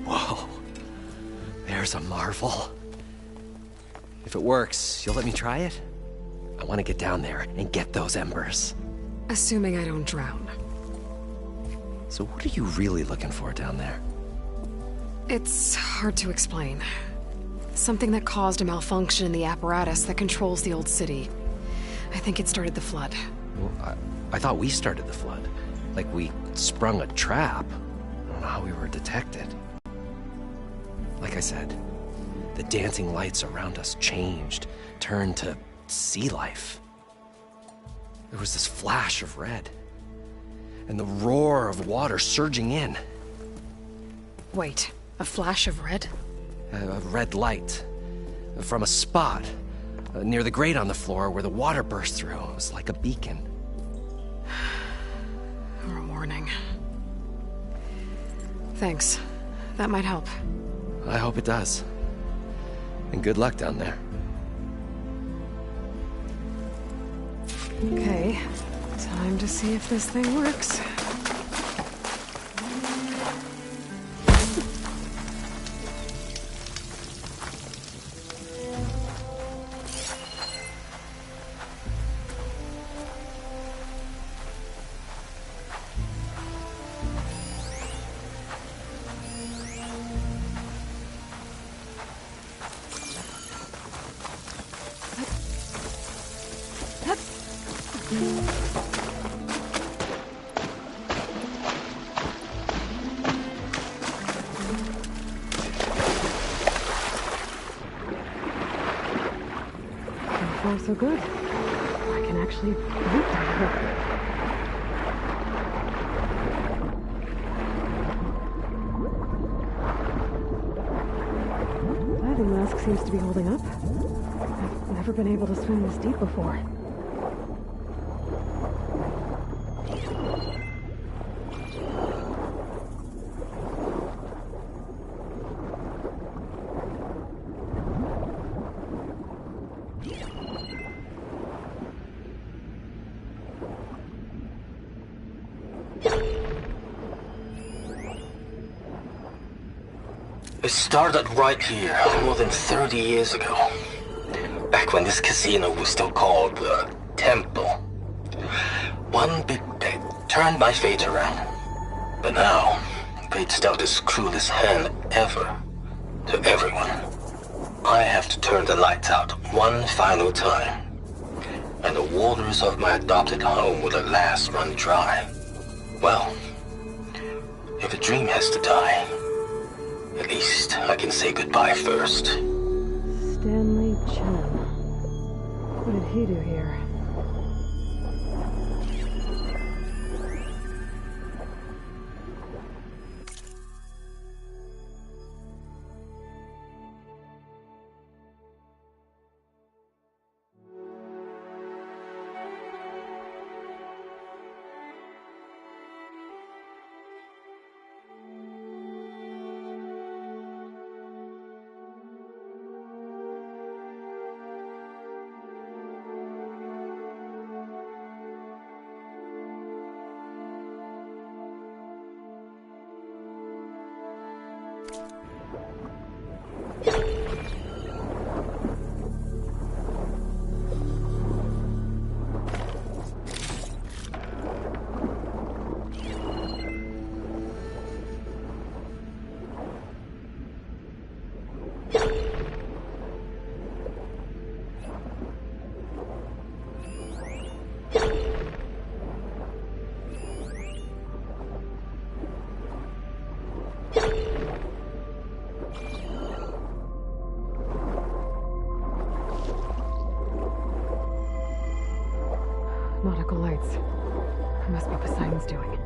Whoa. There's a marvel. If it works, you'll let me try it? I want to get down there and get those embers. Assuming I don't drown. So what are you really looking for down there? It's hard to explain. Something that caused a malfunction in the apparatus that controls the old city. I think it started the flood. Well, I thought we started the flood. Like we sprung a trap. I don't know how we were detected. Like I said, the dancing lights around us changed, turned to sea life. There was this flash of red, and the roar of water surging in. Wait, a flash of red? A red light from a spot near the grate on the floor where the water burst through. It was like a beacon. Or a warning. Thanks. That might help. I hope it does. And good luck down there. Okay, time to see if this thing works. So far, so good. I can actually breathe down here. Diving mask seems to be holding up. I've never been able to swim this deep before. It started right here, more than 30 years ago. Back when this casino was still called the Temple. One big bet turned my fate around. But now, fate's dealt this cruelest hand ever to everyone. I have to turn the lights out one final time, and the waters of my adopted home will at last run dry. Well, if a dream has to die, at least I can say goodbye first. Stanley Chen. What did he do here? Nautical lights. It must be Poseidon's doing.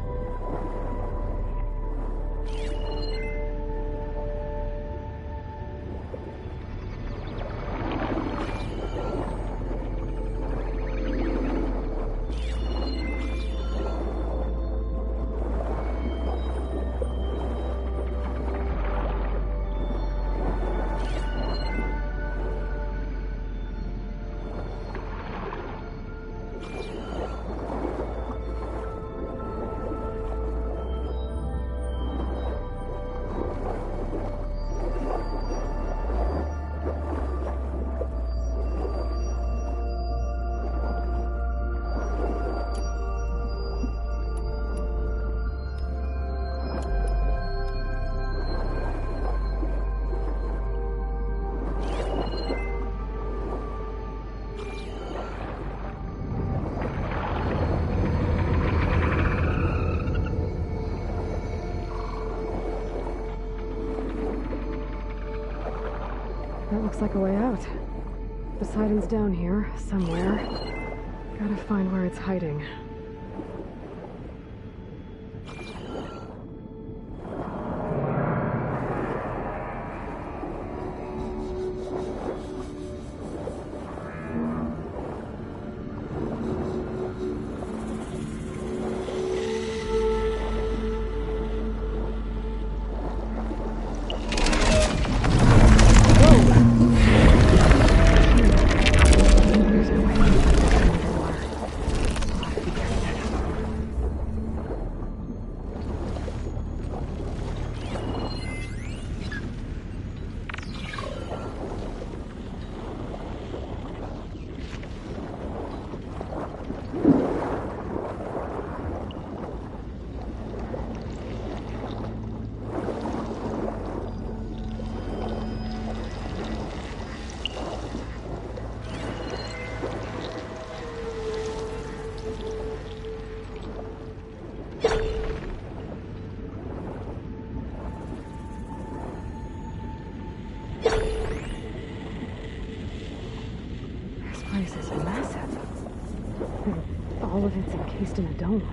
That looks like a way out. Poseidon's down here, somewhere. Gotta find where it's hiding. This place is massive. All of it's encased in a dome.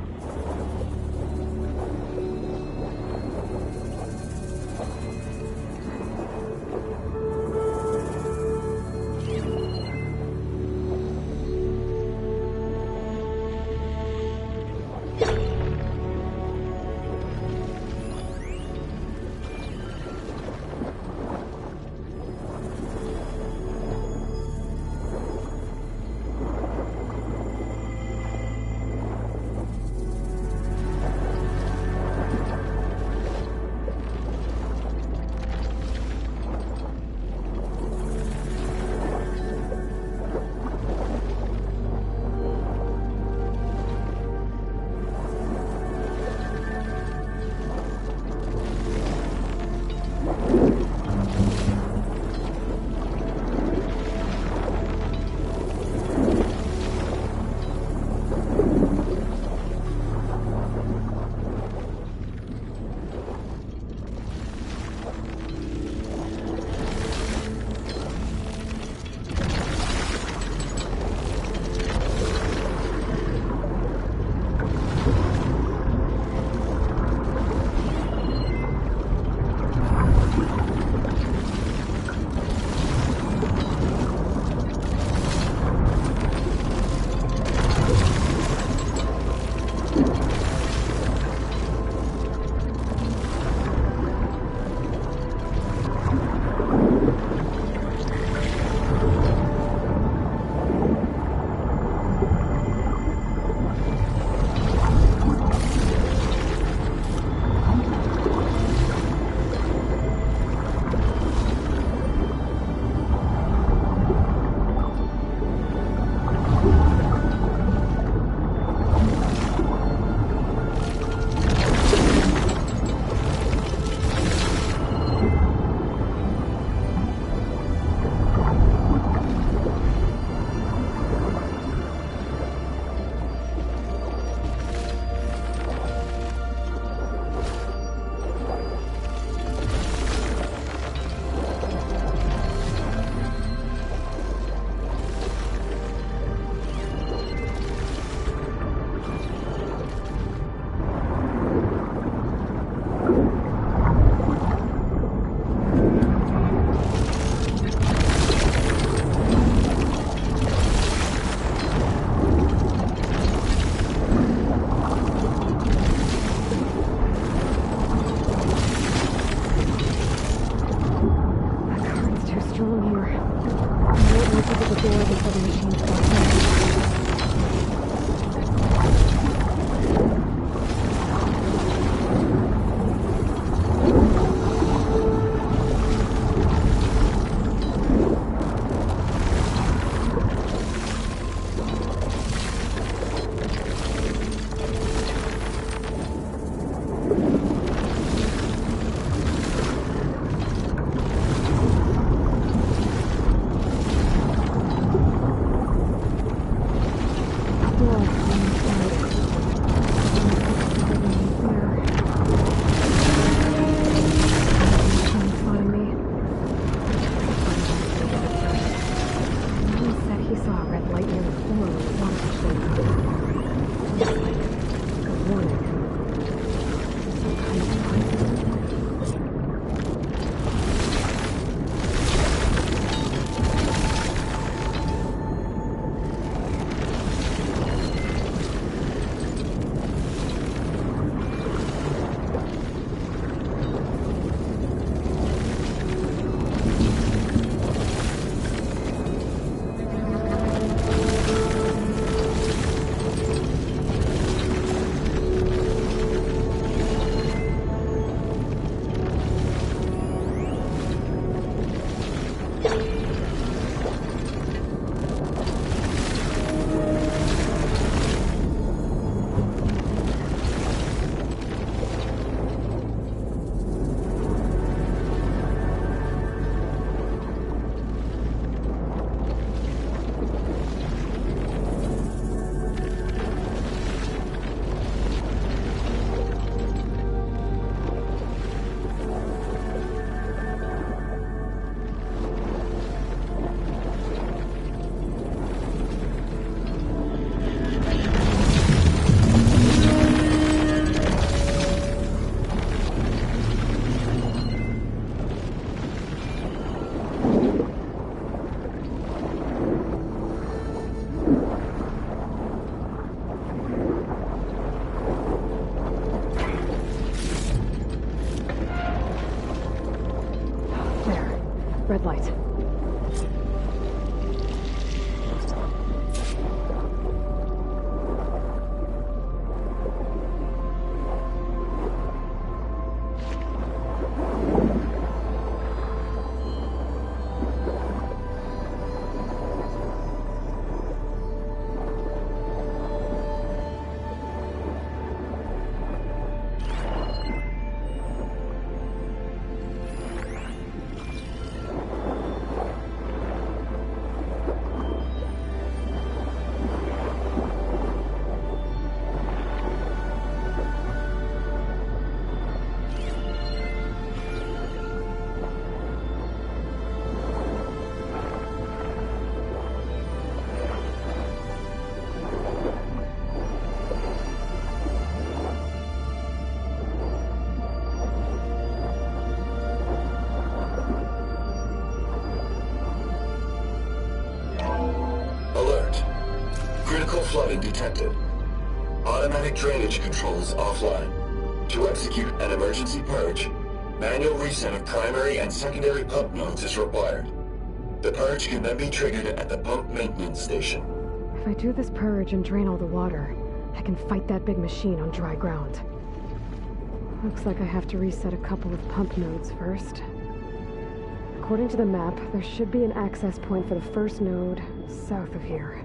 red light. Flooding detected. Automatic drainage controls offline. To execute an emergency purge, manual reset of primary and secondary pump nodes is required. The purge can then be triggered at the pump maintenance station. If I do this purge and drain all the water, I can fight that big machine on dry ground. Looks like I have to reset a couple of pump nodes first. According to the map, there should be an access point for the first node south of here.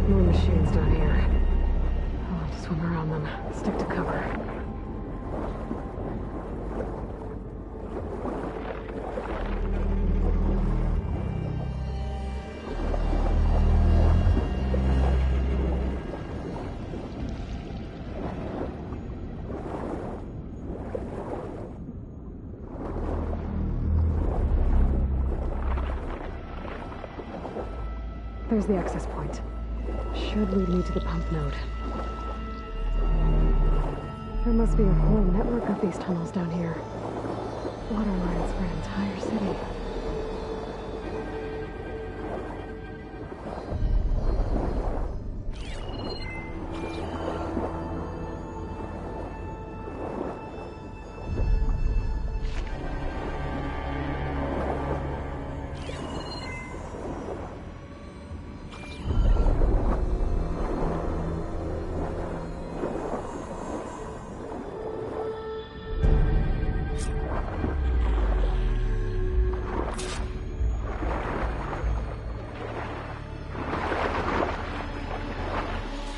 More machines down here. I'll have to swim around them. Stick to cover. There's the access point. Should lead me to the pump node. There must be a whole network of these tunnels down here. Water lines for an entire city.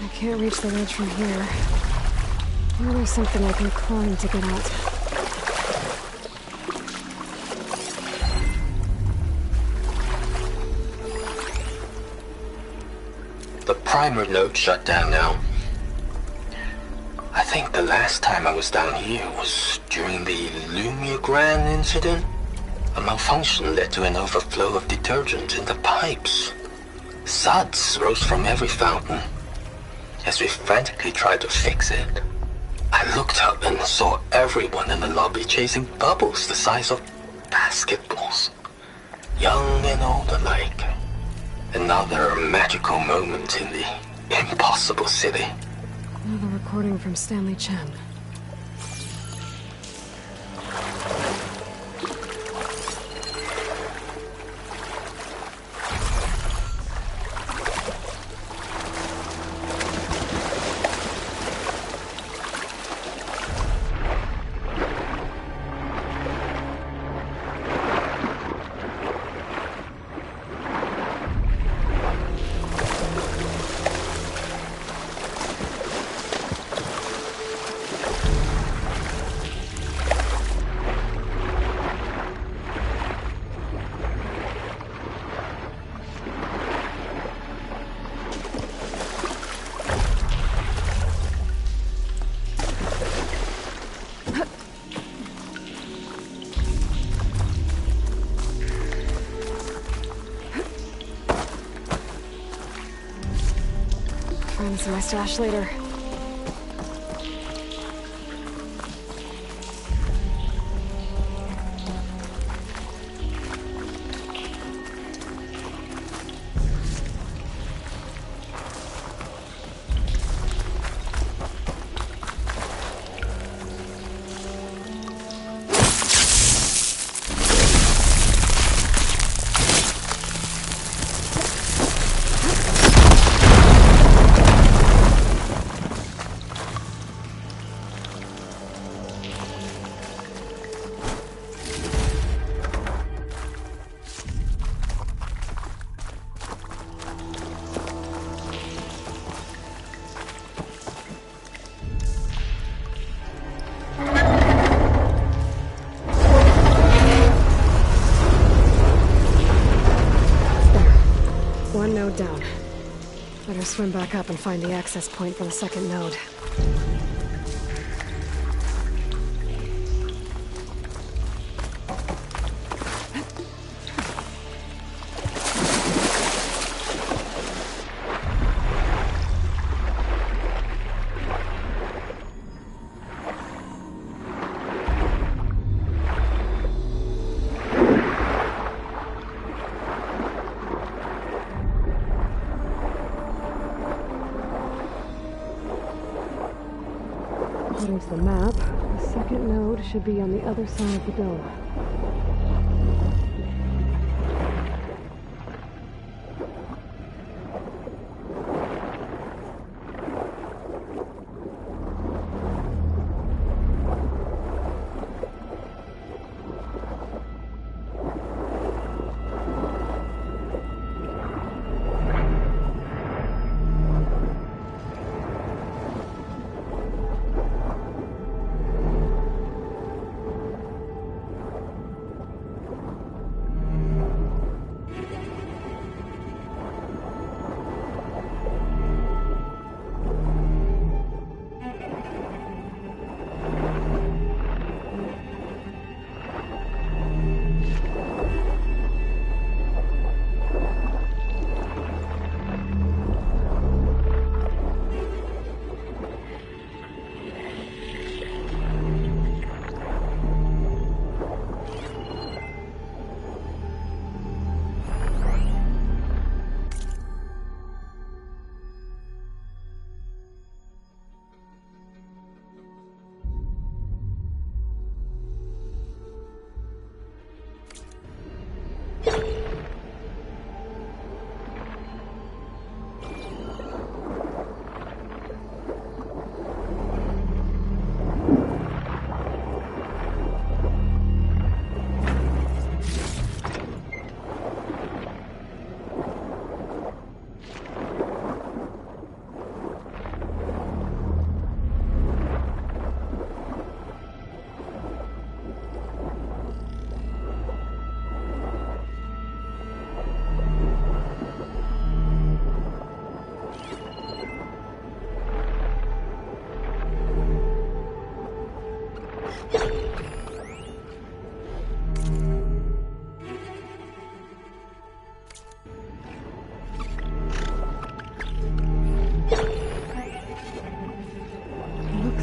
I can't reach the ledge from here. Or there's something I can climb to get out. The primer node shut down now. I think the last time I was down here was during the Lumiogran incident. A malfunction led to an overflow of detergent in the pipes. Suds rose from every fountain. As we frantically tried to fix it, I looked up and saw everyone in the lobby chasing bubbles the size of basketballs. Young and old alike. Another magical moment in the impossible city. Another recording from Stanley Chen. see my stash later. One node down. Better swim back up and find the access point for the second node. There's the map. The second node should be on the other side of the dome.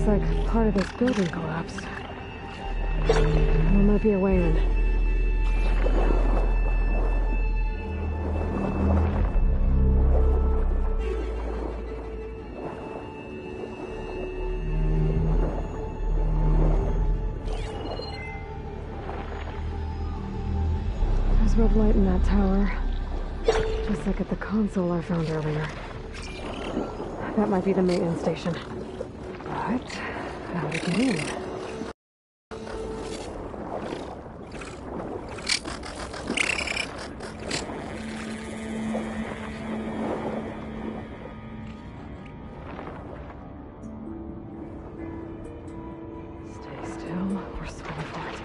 Like part of this building collapsed. There might be a way in. There's red light in that tower. Just like at the console I found earlier. That might be the maintenance station. But how to get in? Stay still or swim for it.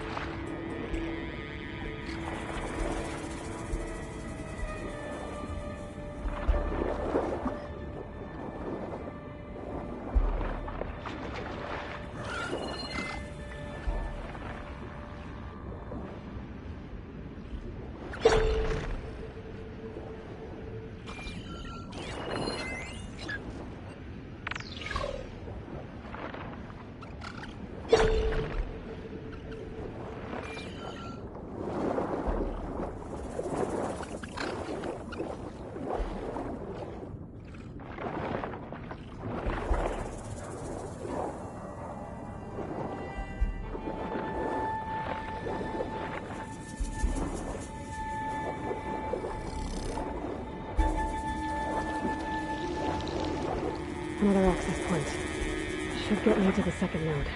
another access point. Should get me to the second node.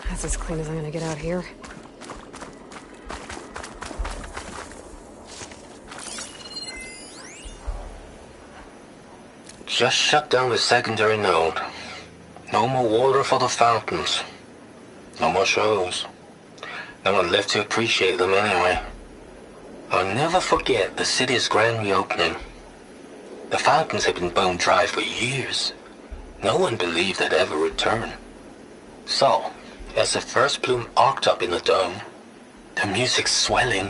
That's as clean as I'm gonna get out here. Just shut down the secondary node. No more water for the fountains. No more shows. No one left to appreciate them anyway. I'll never forget the city's grand reopening. The fountains had been bone dry for years. No one believed they'd ever return. So, as the first plume arced up in the dome, the music swelling,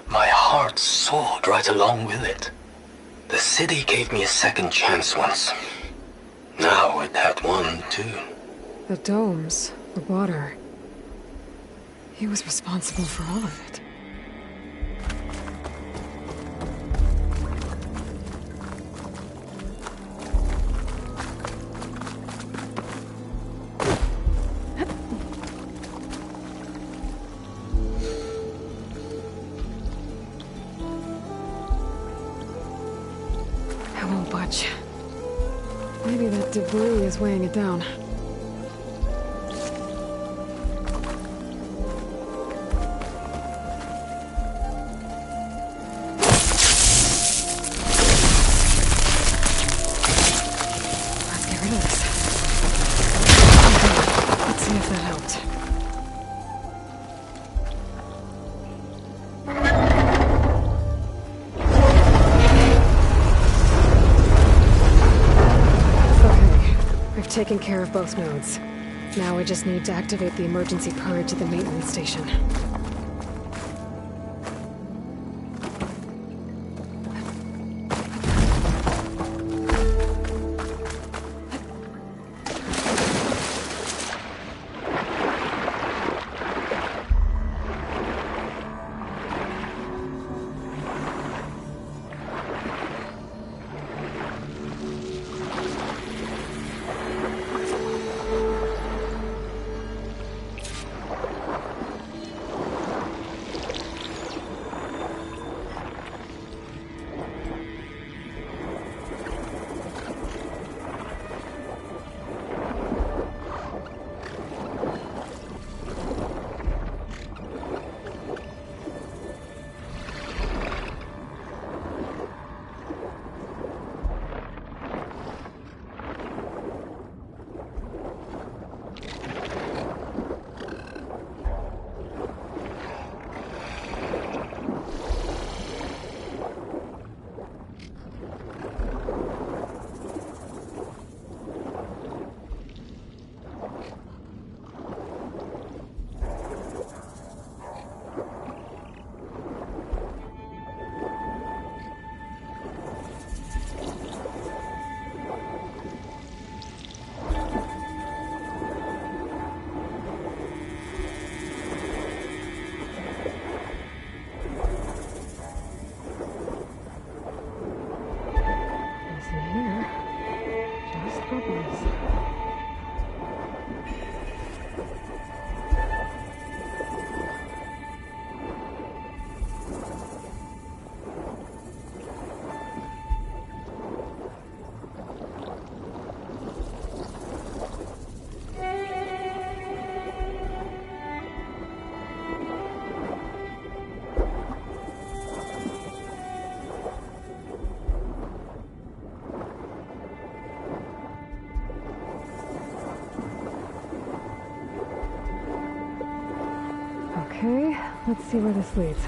my heart soared right along with it. The city gave me a second chance once. Now it had one, too. The domes, the water. He was responsible for all of it. I won't budge. Maybe that debris is weighing it down. Let's get rid of this. Okay, let's see if that helped. Taken care of both nodes. Now we just need to activate the emergency purge at the maintenance station. Okay, let's see where this leads.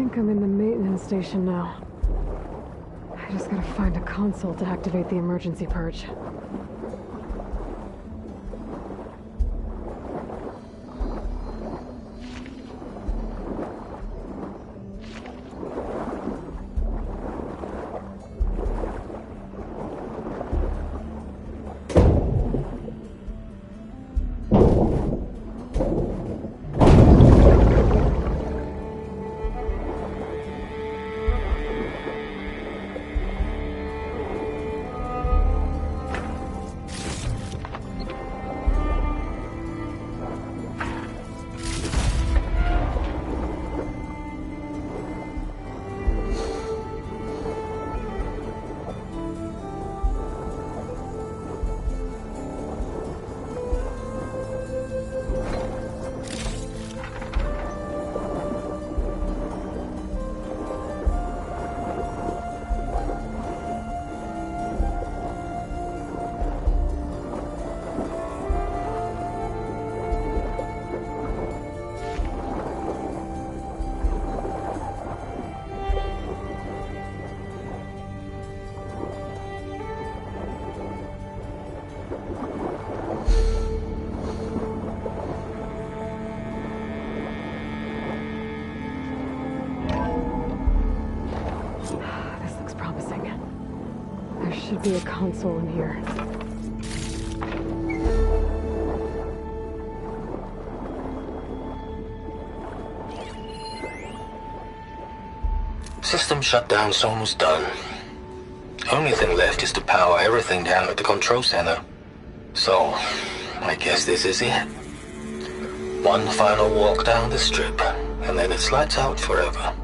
think I'm in the maintenance station now. I just gotta find a console to activate the emergency purge. Should be a console in here. System shutdown's almost done. Only thing left is to power everything down at the control center. So, I guess this is it. One final walk down the strip, and then it's lights out forever.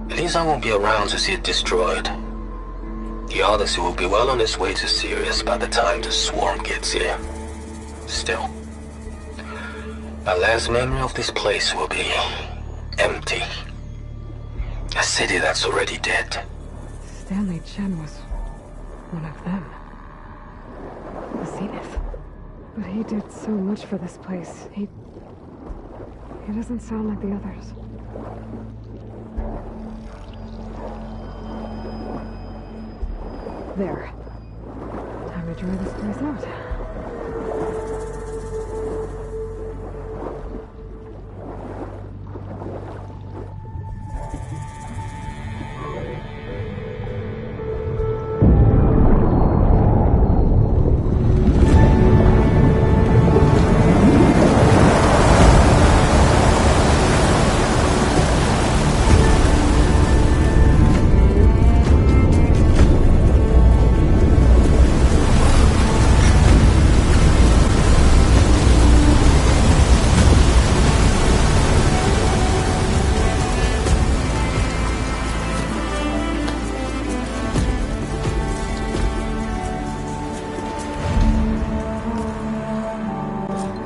At least I won't be around to see it destroyed. The Odyssey will be well on its way to Sirius by the time the swarm gets here. Still, my last memory of this place will be empty. A city that's already dead. Stanley Chen was one of them. The Zenith. But he did so much for this place. He doesn't sound like the others. There. Time to dry this place out.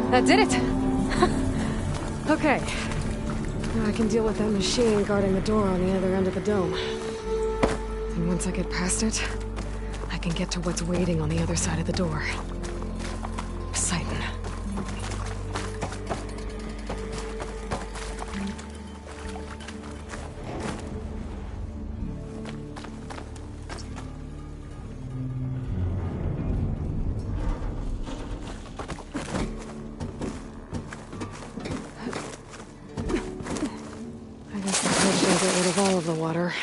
That did it! Okay. Now I can deal with that machine guarding the door on the other end of the dome. And once I get past it, I can get to what's waiting on the other side of the door. Poseidon. Get rid of all of the water.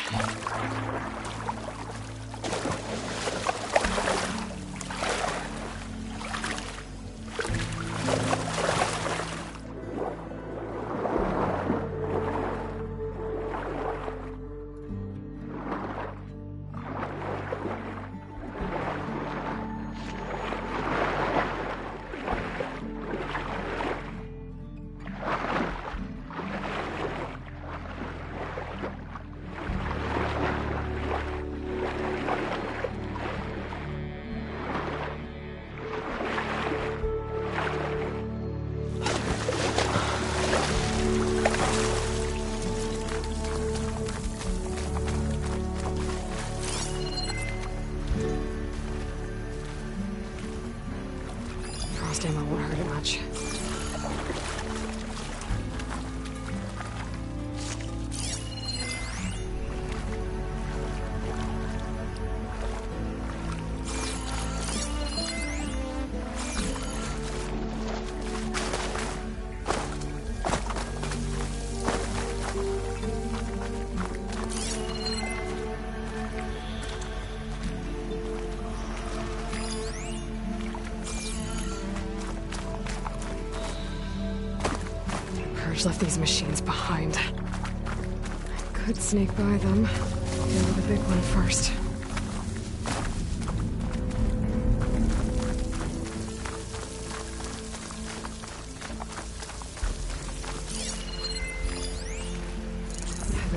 Sarge left these machines behind. I could sneak by them. Deal with the big one first.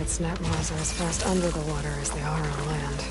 Its net miles are as fast under the water as they are on land.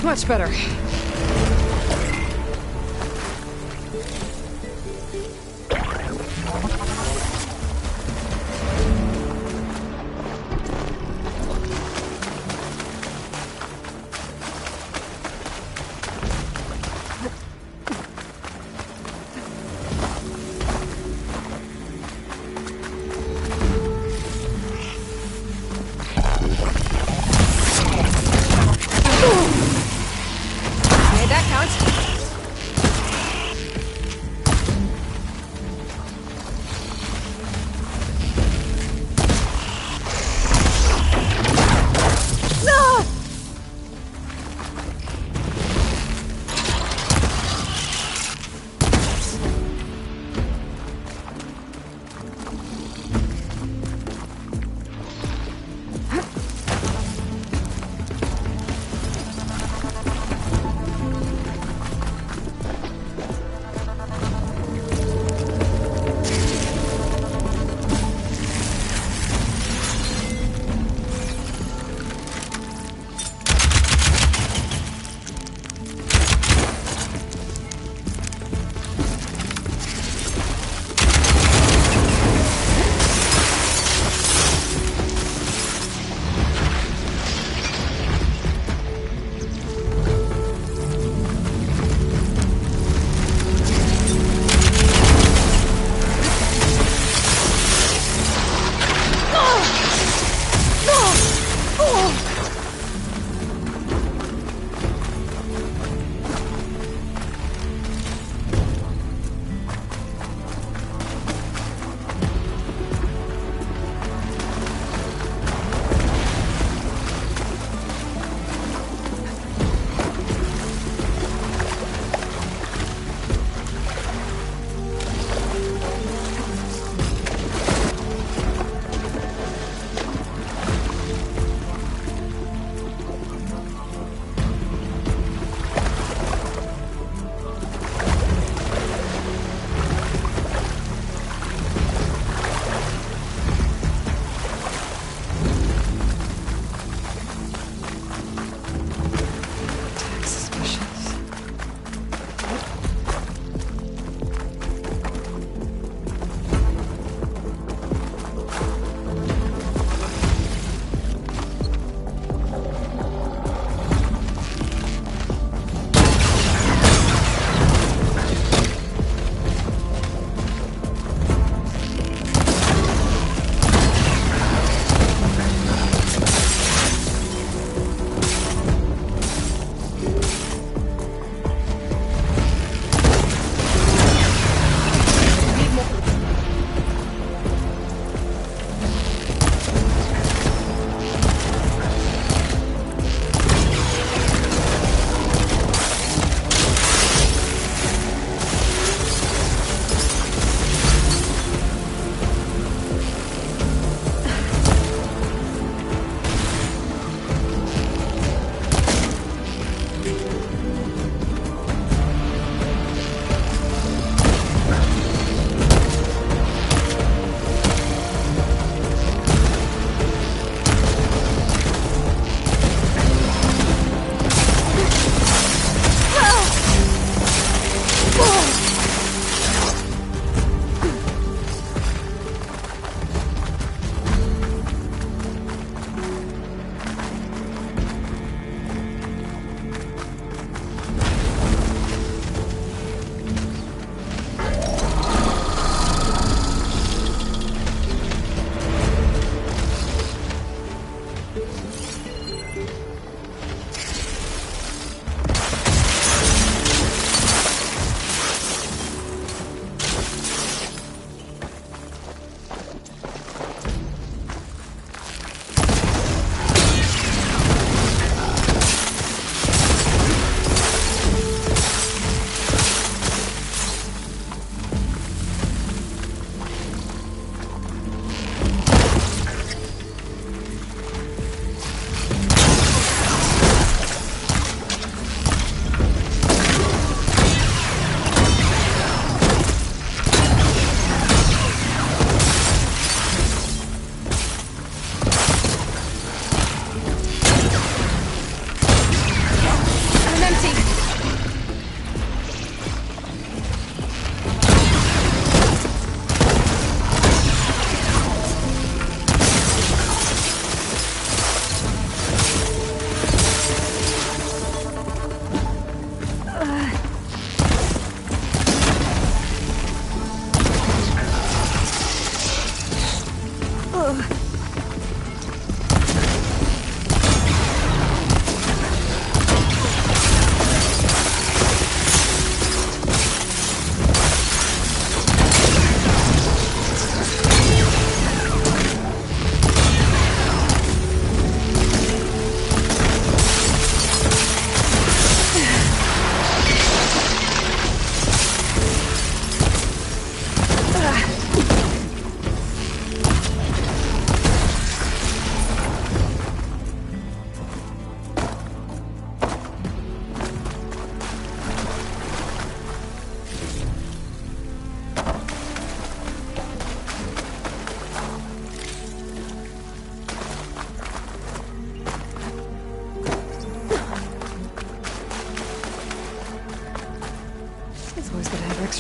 Much better.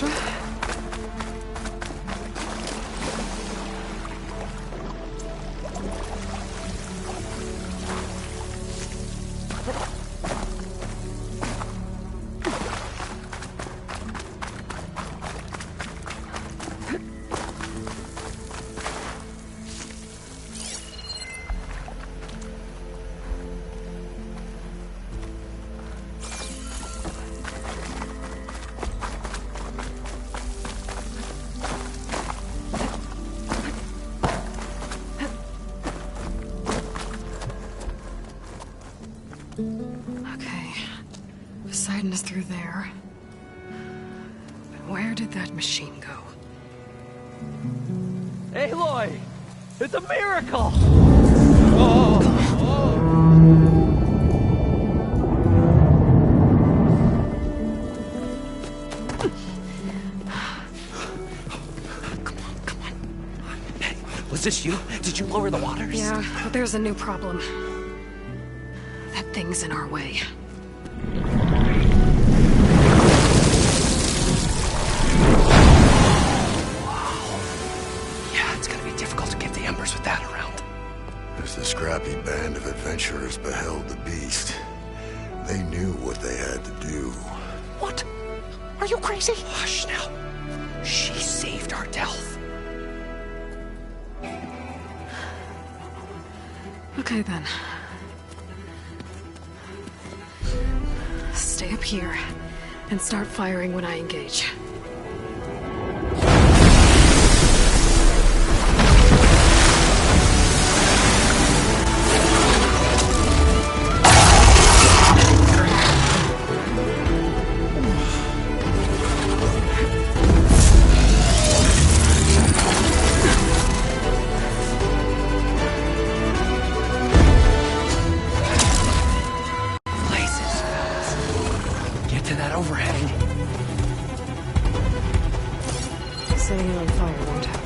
Sasha? Okay. Poseidon is through there. But where did that machine go? Aloy! It's a miracle! Was this you? Did you lower the waters? Yeah, but there's a new problem. That thing's in our way. Yeah, it's gonna be difficult to get the embers with that around. As the scrappy band of adventurers beheld the beast, they knew what they had to do. What? Are you crazy? Hush now. She saved our Delph. Okay then. Stay up here and start firing when I engage. Setting it on fire won't help.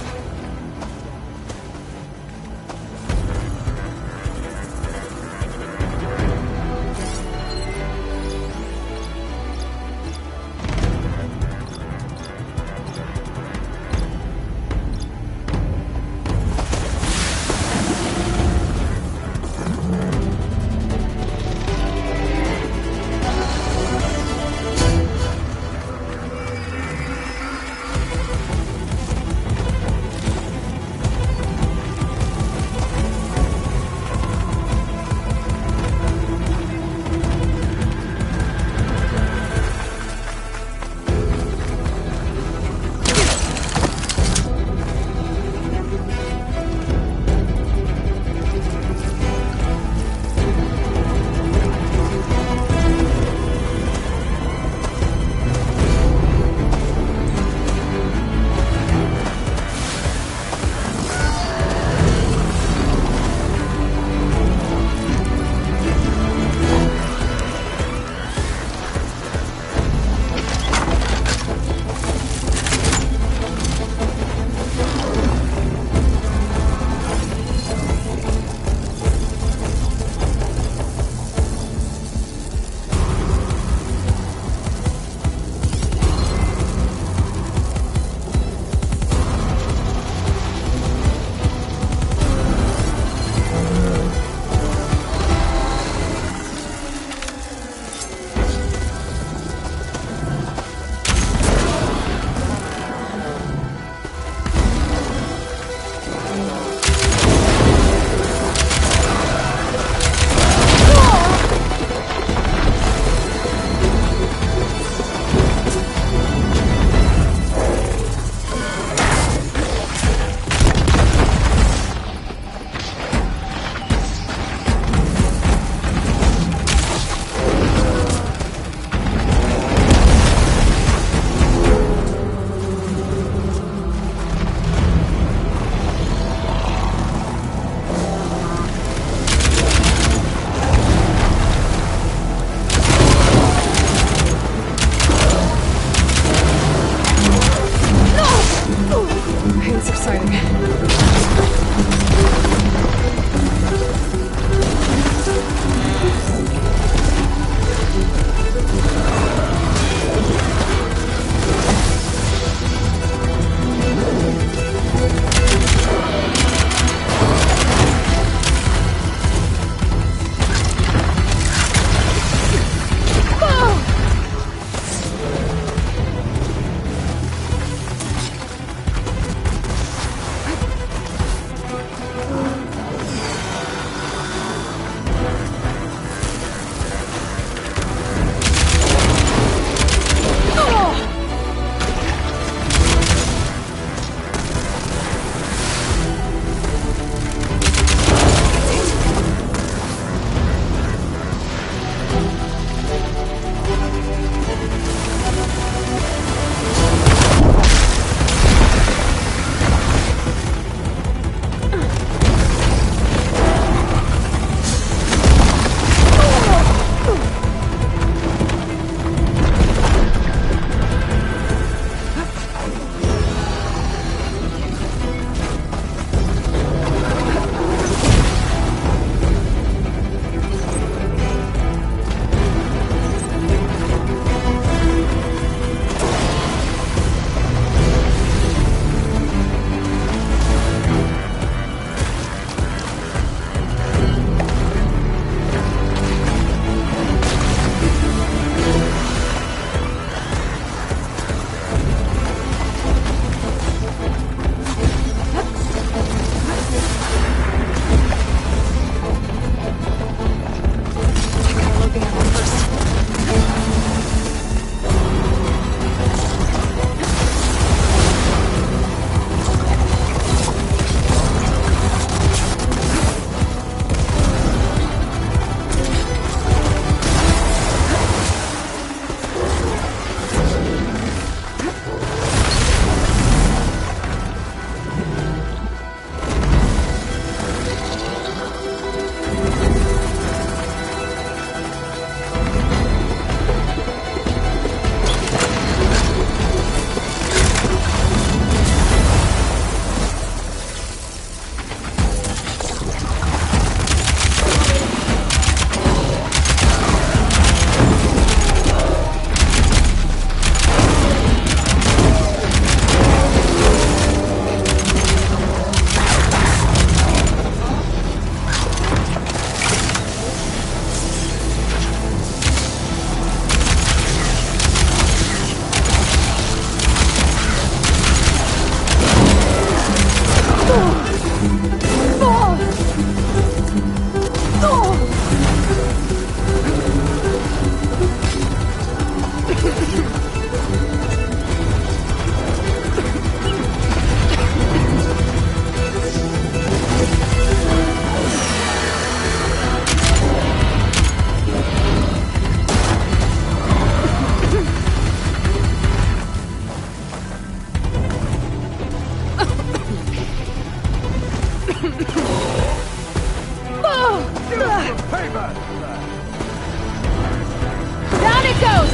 Down it goes!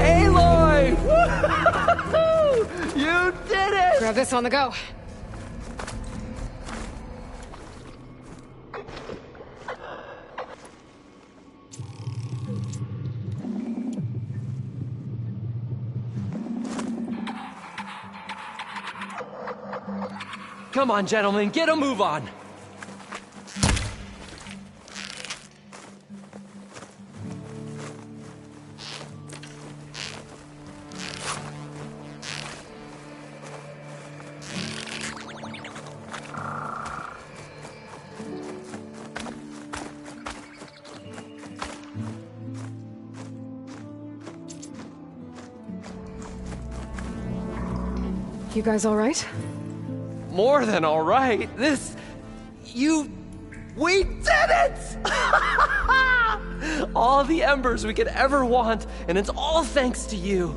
Aloy! Woo-hoo-hoo! You did it! Grab this on the go. Come on, gentlemen, get a move on! You guys all right? More than all right. We did it! All the embers we could ever want, and it's all thanks to you.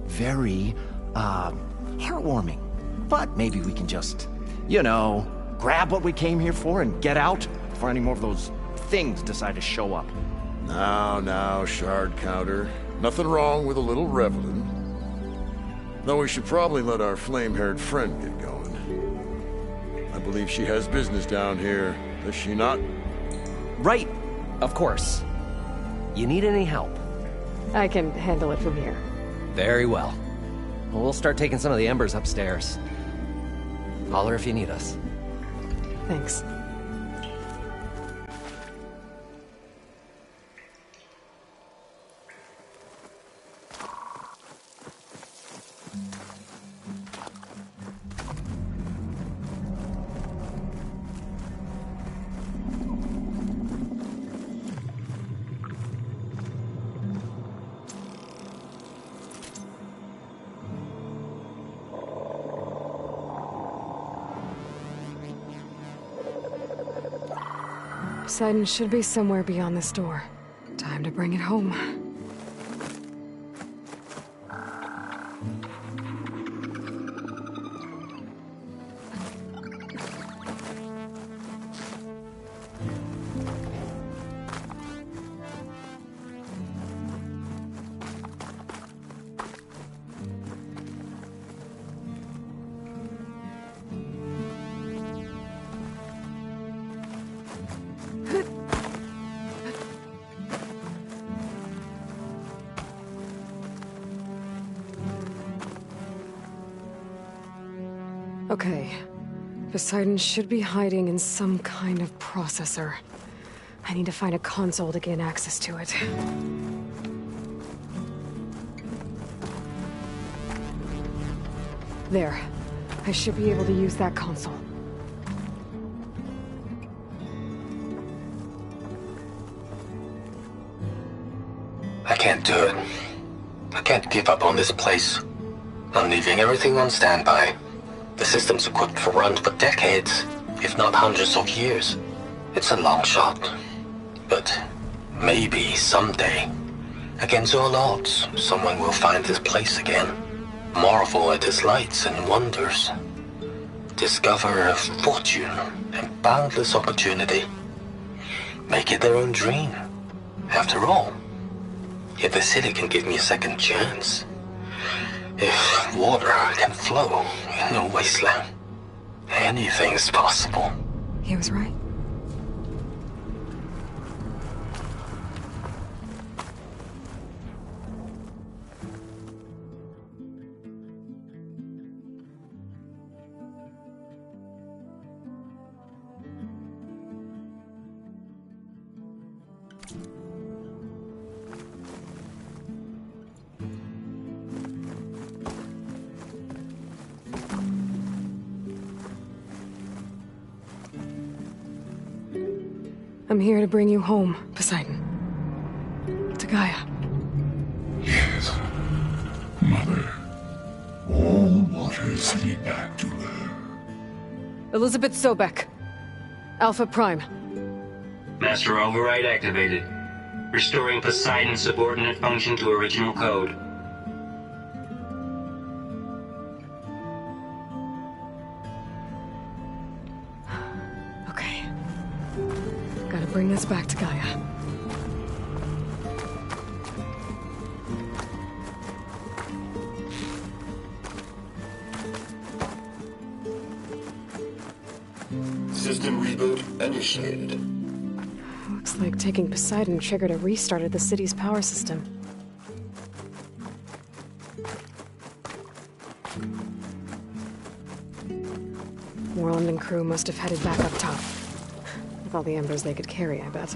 Very, heartwarming. But maybe we can just, grab what we came here for and get out before any more of those things decide to show up. Now, Shard Counter. Nothing wrong with a little reveling. Though we should probably let our flame-haired friend get going. I believe she has business down here, does she not? Right, of course. You need any help? I can handle it from here. Very well. We'll start taking some of the embers upstairs. Holler if you need us. Thanks. Poseidon should be somewhere beyond this door. Time to bring it home. Okay. Poseidon should be hiding in some kind of processor. I need to find a console to gain access to it. There. I should be able to use that console. I can't do it. I can't give up on this place. I'm leaving everything on standby. The system's equipped for runs for decades, if not hundreds of years. It's a long shot. But maybe someday, against all odds, someone will find this place again. Marvel at its lights and wonders. Discover a fortune and boundless opportunity. Make it their own dream. After all, if the city can give me a second chance, if water can flow in a wasteland, anything's possible. He was right. I'm here to bring you home, Poseidon. To Gaia. Yes, Mother. All waters lead back to her. Elizabeth Sobek. Alpha Prime. Master override activated. Restoring Poseidon's subordinate function to original code. Okay. bring this back to Gaia. System reboot initiated. Looks like taking Poseidon triggered a restart of the city's power system. Moreland and crew must have headed back up top. With all the embers they could carry, I bet.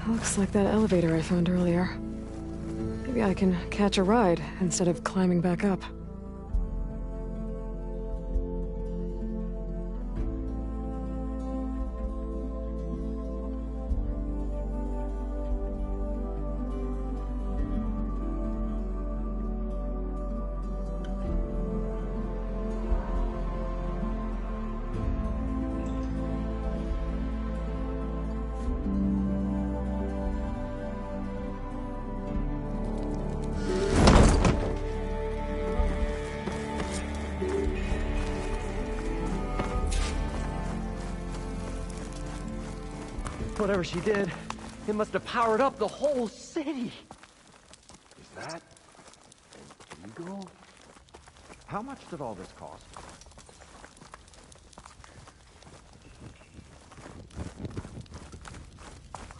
Looks like that elevator I found earlier. Maybe I can catch a ride instead of climbing back up. Whatever she did, it must have powered up the whole city. Is that an eagle? How much did all this cost?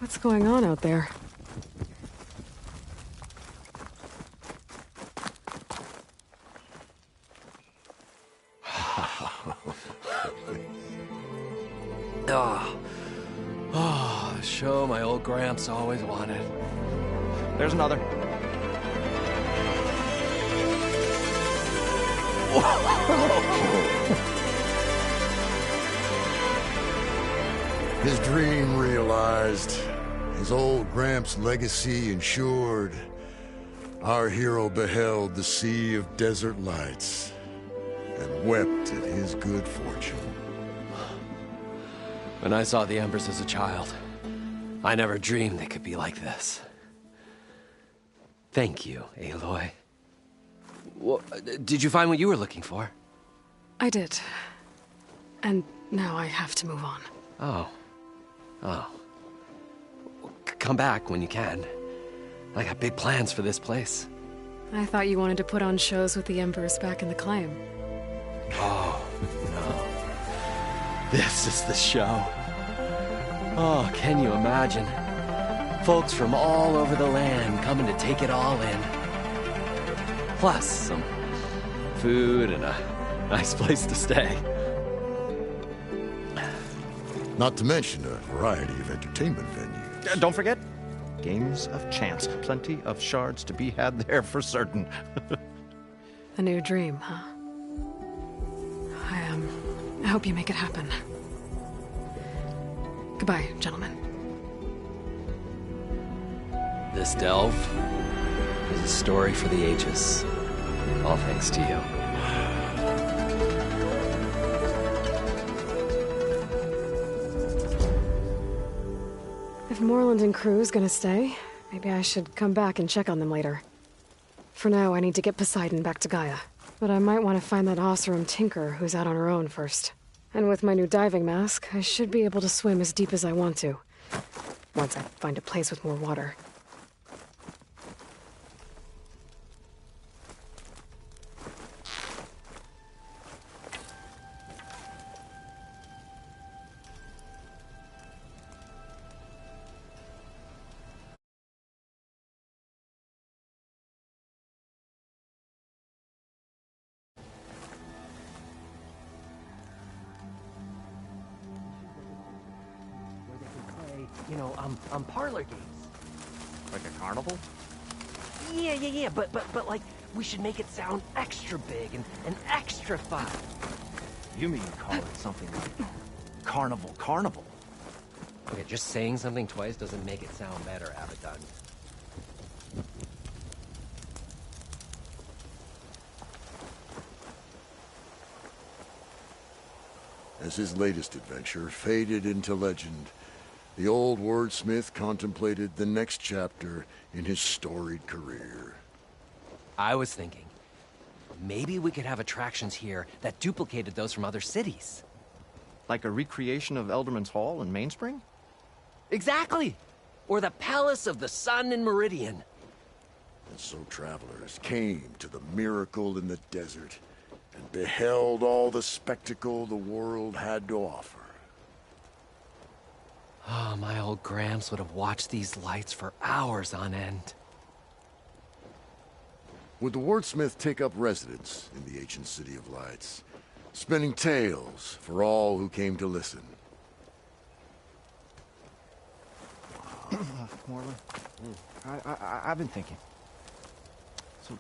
What's going on out there? Oh, the show my old Gramps always wanted. There's another. His dream realized, his old Gramps' legacy ensured. Our hero beheld the sea of desert lights and wept at his good fortune. When I saw the embers as a child, I never dreamed they could be like this. Thank you, Aloy. Well, did you find what you were looking for? I did. And now I have to move on. Oh. Oh. Come back when you can. I got big plans for this place. I thought you wanted to put on shows with the Empress back in the Claim. Oh, no. This is the show. Oh, can you imagine? Folks from all over the land coming to take it all in. Plus some food and a nice place to stay. Not to mention a variety of entertainment venues. Don't forget, games of chance. Plenty of shards to be had there for certain. A new dream, huh? I hope you make it happen. Goodbye, gentlemen. This delve is a story for the ages. All thanks to you. If Moreland and crew's gonna stay, maybe I should come back and check on them later. For now, I need to get Poseidon back to Gaia. But I might want to find that Oseram Tinker who's out on her own first. And with my new diving mask, I should be able to swim as deep as I want to. Once I find a place with more water. You know, parlor games. Like a carnival? Yeah, but like, we should make it sound extra big and extra fun. You mean call it something like Carnival? Okay, just saying something twice doesn't make it sound better, Abaddon. As his latest adventure faded into legend, the old wordsmith contemplated the next chapter in his storied career. I was thinking, maybe we could have attractions here that duplicated those from other cities. Like a recreation of Elderman's Hall in Mainspring? Exactly! Or the Palace of the Sun in Meridian. And so travelers came to the miracle in the desert and beheld all the spectacle the world had to offer. Oh, my old Gramps would have watched these lights for hours on end. Would the wordsmith take up residence in the ancient City of Lights, spinning tales for all who came to listen? Moreland, I've been thinking. So,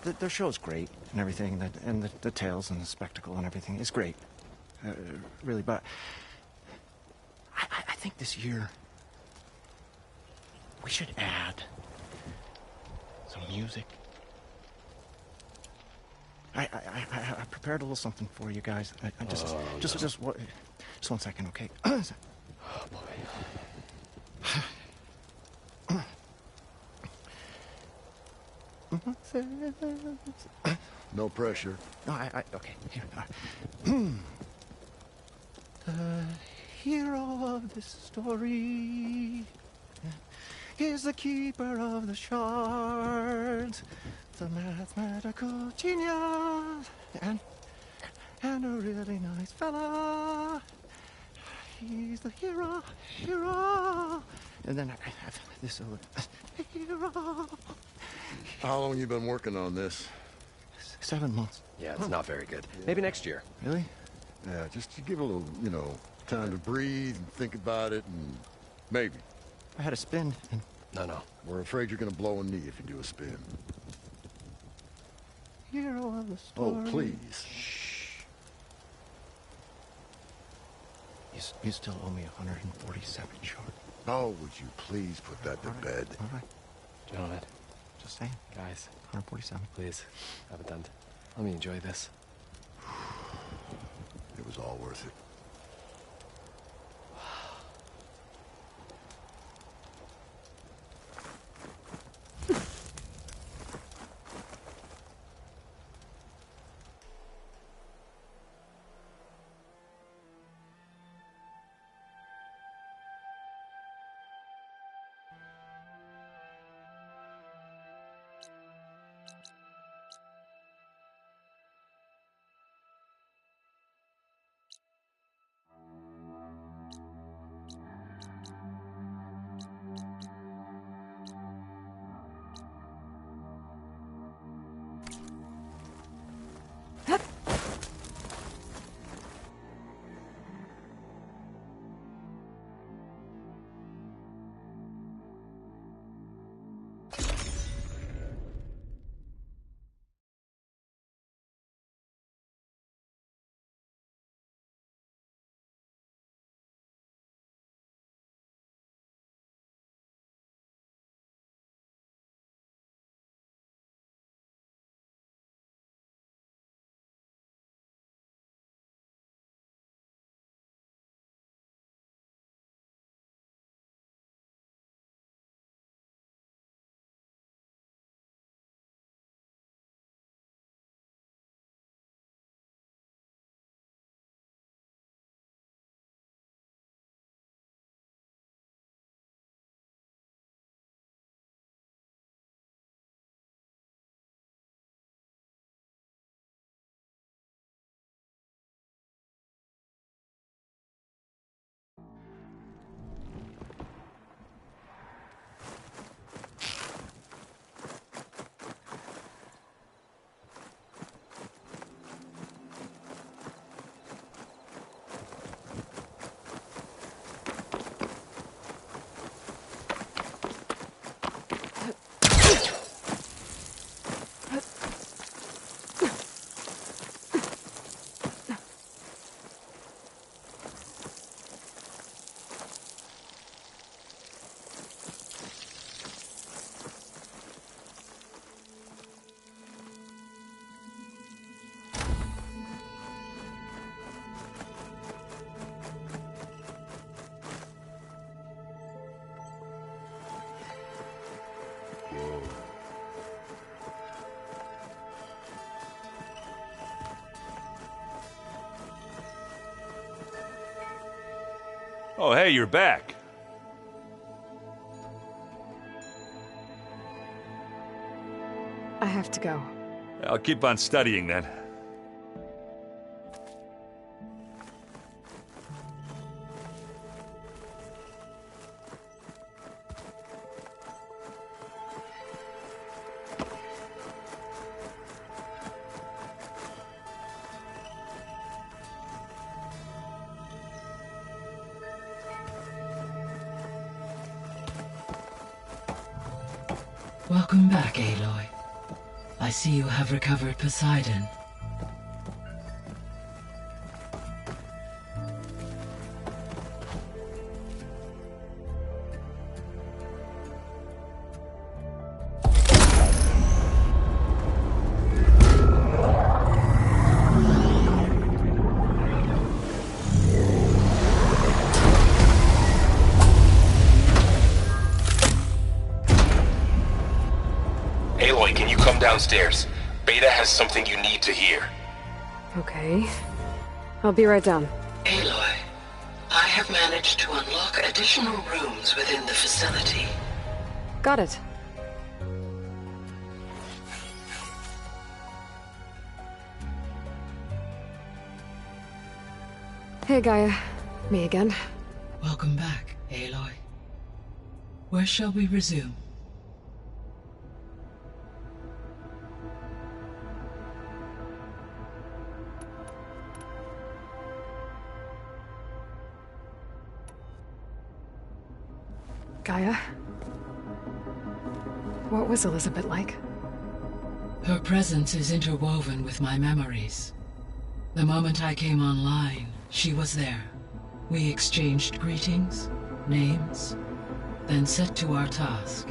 their show's great and everything, and the tales and the spectacle and everything is great. Really, but I think this year we should add some music. I prepared a little something for you guys. Just one second, okay? Oh boy. No pressure. No, okay. Here. The hero of this story is the keeper of the shards, the mathematical genius, and a really nice fella. He's the hero. And then I have this other hero. How long you been working on this? 7 months. Yeah, it's not very good. Maybe next year. Really? Yeah, just to give a little, time to breathe and think about it, and maybe. I had a spin, and... No. We're afraid you're gonna blow a knee if you do a spin. Hero of the story. Oh, please. Shh. You still owe me 147 short. Oh, would you please put that to bed? All right. Gentlemen. Just saying. Guys. 147. Please, Abaddon. Let me enjoy this. It was all worth it. Oh, hey, you're back. I have to go. I'll keep on studying then. Welcome back, Aloy. I see you have recovered Poseidon. Aloy, can you come downstairs? Beta has something you need to hear. Okay. I'll be right down. Aloy, I have managed to unlock additional rooms within the facility. Got it. Hey, Gaia. Me again. Welcome back, Aloy. Where shall we resume? Gaia? What was Elizabeth like? Her presence is interwoven with my memories. The moment I came online, she was there. We exchanged greetings, names, then set to our task.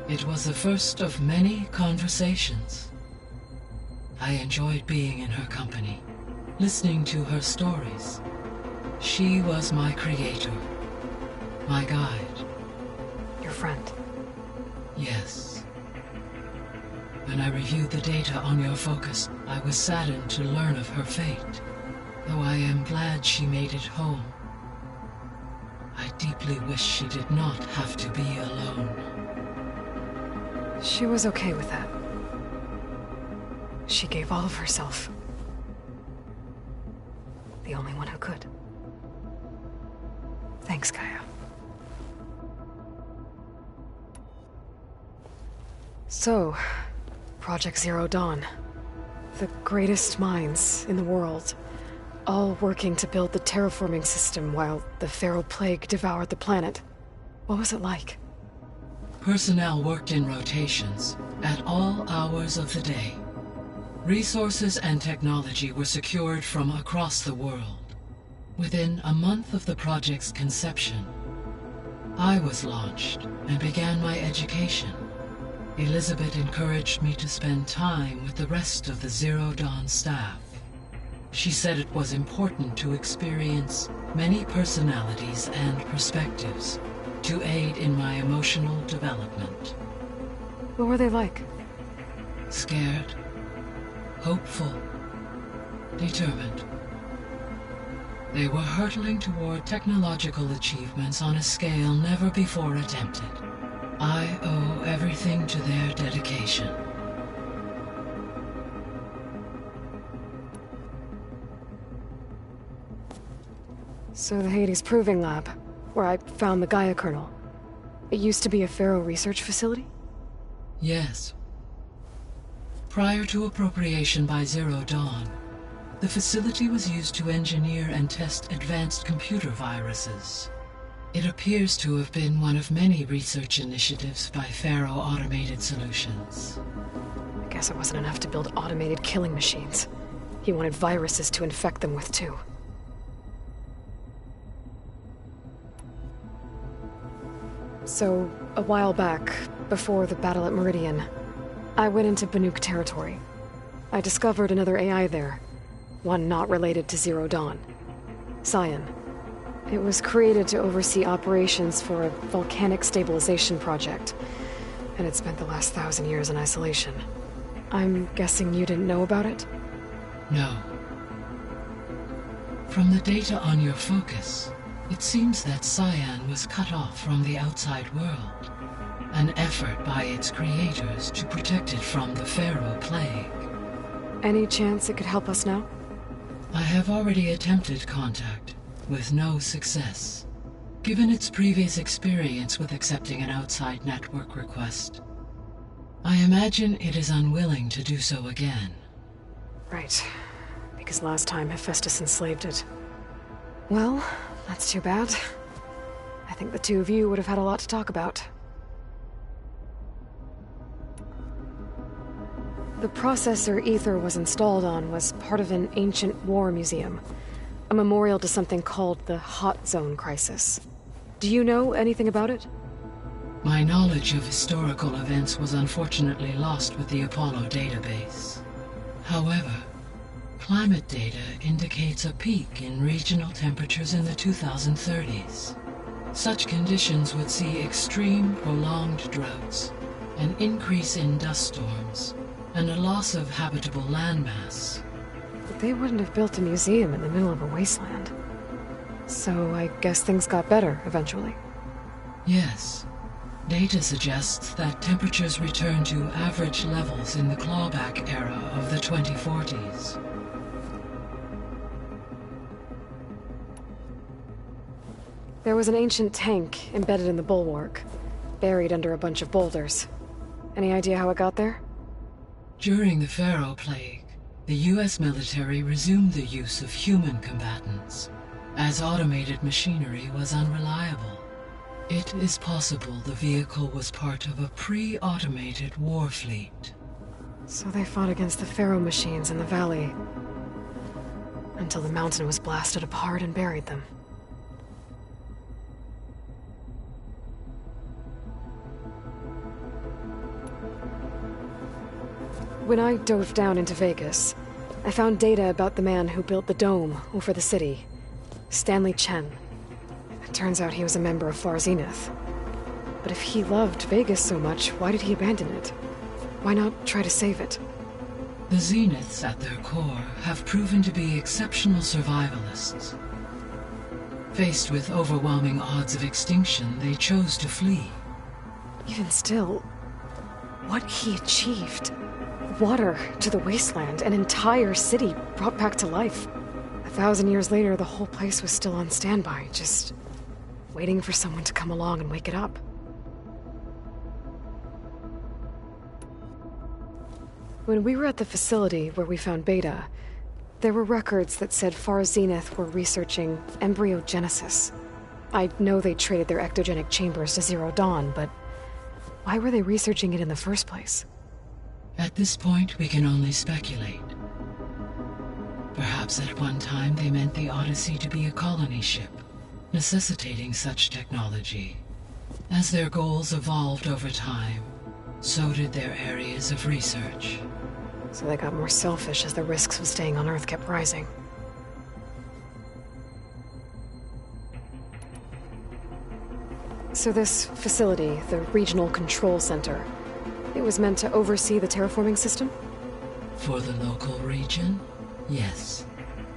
It was the first of many conversations. I enjoyed being in her company, listening to her stories. She was my creator, my guide. Your friend? Yes. When I reviewed the data on your focus, I was saddened to learn of her fate. Though I am glad she made it home. I deeply wish she did not have to be alone. She was okay with that. She gave all of herself. The only one who could. Thanks, Gaia. So, Project Zero Dawn. The greatest minds in the world, all working to build the terraforming system while the Feral Plague devoured the planet. What was it like? Personnel worked in rotations, at all hours of the day. Resources and technology were secured from across the world. Within a month of the project's conception, I was launched and began my education. Elizabeth encouraged me to spend time with the rest of the Zero Dawn staff. She said it was important to experience many personalities and perspectives to aid in my emotional development. What were they like? Scared, hopeful, determined. They were hurtling toward technological achievements on a scale never before attempted. I owe everything to their dedication. So the Hades Proving Lab, where I found the Gaia kernel. It used to be a Pharaoh research facility? Yes. Prior to appropriation by Zero Dawn, the facility was used to engineer and test advanced computer viruses. It appears to have been one of many research initiatives by Pharaoh Automated Solutions. I guess it wasn't enough to build automated killing machines. He wanted viruses to infect them with too. So, a while back, before the battle at Meridian, I went into Banuk territory. I discovered another AI there, one not related to Zero Dawn. Scion. It was created to oversee operations for a volcanic stabilization project, and it spent the last 1,000 years in isolation. I'm guessing you didn't know about it? No. From the data on your focus, It seems that Cyan was cut off from the outside world, an effort by its creators to protect it from the Pharaoh Plague. Any chance it could help us now? I have already attempted contact, with no success. Given its previous experience with accepting an outside network request, I imagine it is unwilling to do so again. Right. Because last time Hephaestus enslaved it. Well, that's too bad. I think the two of you would have had a lot to talk about. The processor Ether was installed on was part of an ancient war museum. A memorial to something called the Hot Zone Crisis. Do you know anything about it? My knowledge of historical events was unfortunately lost with the Apollo database. However, climate data indicates a peak in regional temperatures in the 2030s. Such conditions would see extreme, prolonged droughts, an increase in dust storms, and a loss of habitable landmass. But they wouldn't have built a museum in the middle of a wasteland. So I guess things got better eventually. Yes. Data suggests that temperatures returned to average levels in the clawback era of the 2040s. There was an ancient tank embedded in the bulwark, buried under a bunch of boulders. Any idea how it got there? During the Pharaoh Plague, the US military resumed the use of human combatants, as automated machinery was unreliable. It is possible the vehicle was part of a pre-automated war fleet. So they fought against the Pharaoh machines in the valley, until the mountain was blasted apart and buried them. When I dove down into Vegas, I found data about the man who built the dome over the city, Stanley Chen. It turns out he was a member of Far Zenith. But if he loved Vegas so much, why did he abandon it? Why not try to save it? The Zeniths at their core have proven to be exceptional survivalists. Faced with overwhelming odds of extinction, they chose to flee. Even still, what he achieved. Water to the wasteland, an entire city brought back to life. 1,000 years later, the whole place was still on standby, just waiting for someone to come along and wake it up. When we were at the facility where we found Beta, there were records that said Far Zenith were researching embryogenesis. I know they traded their ectogenic chambers to Zero Dawn, but why were they researching it in the first place? At this point, we can only speculate. Perhaps at one time they meant the Odyssey to be a colony ship, necessitating such technology. As their goals evolved over time, so did their areas of research. So they got more selfish as the risks of staying on Earth kept rising. So this facility, the Regional Control Center, it was meant to oversee the terraforming system? For the local region, yes.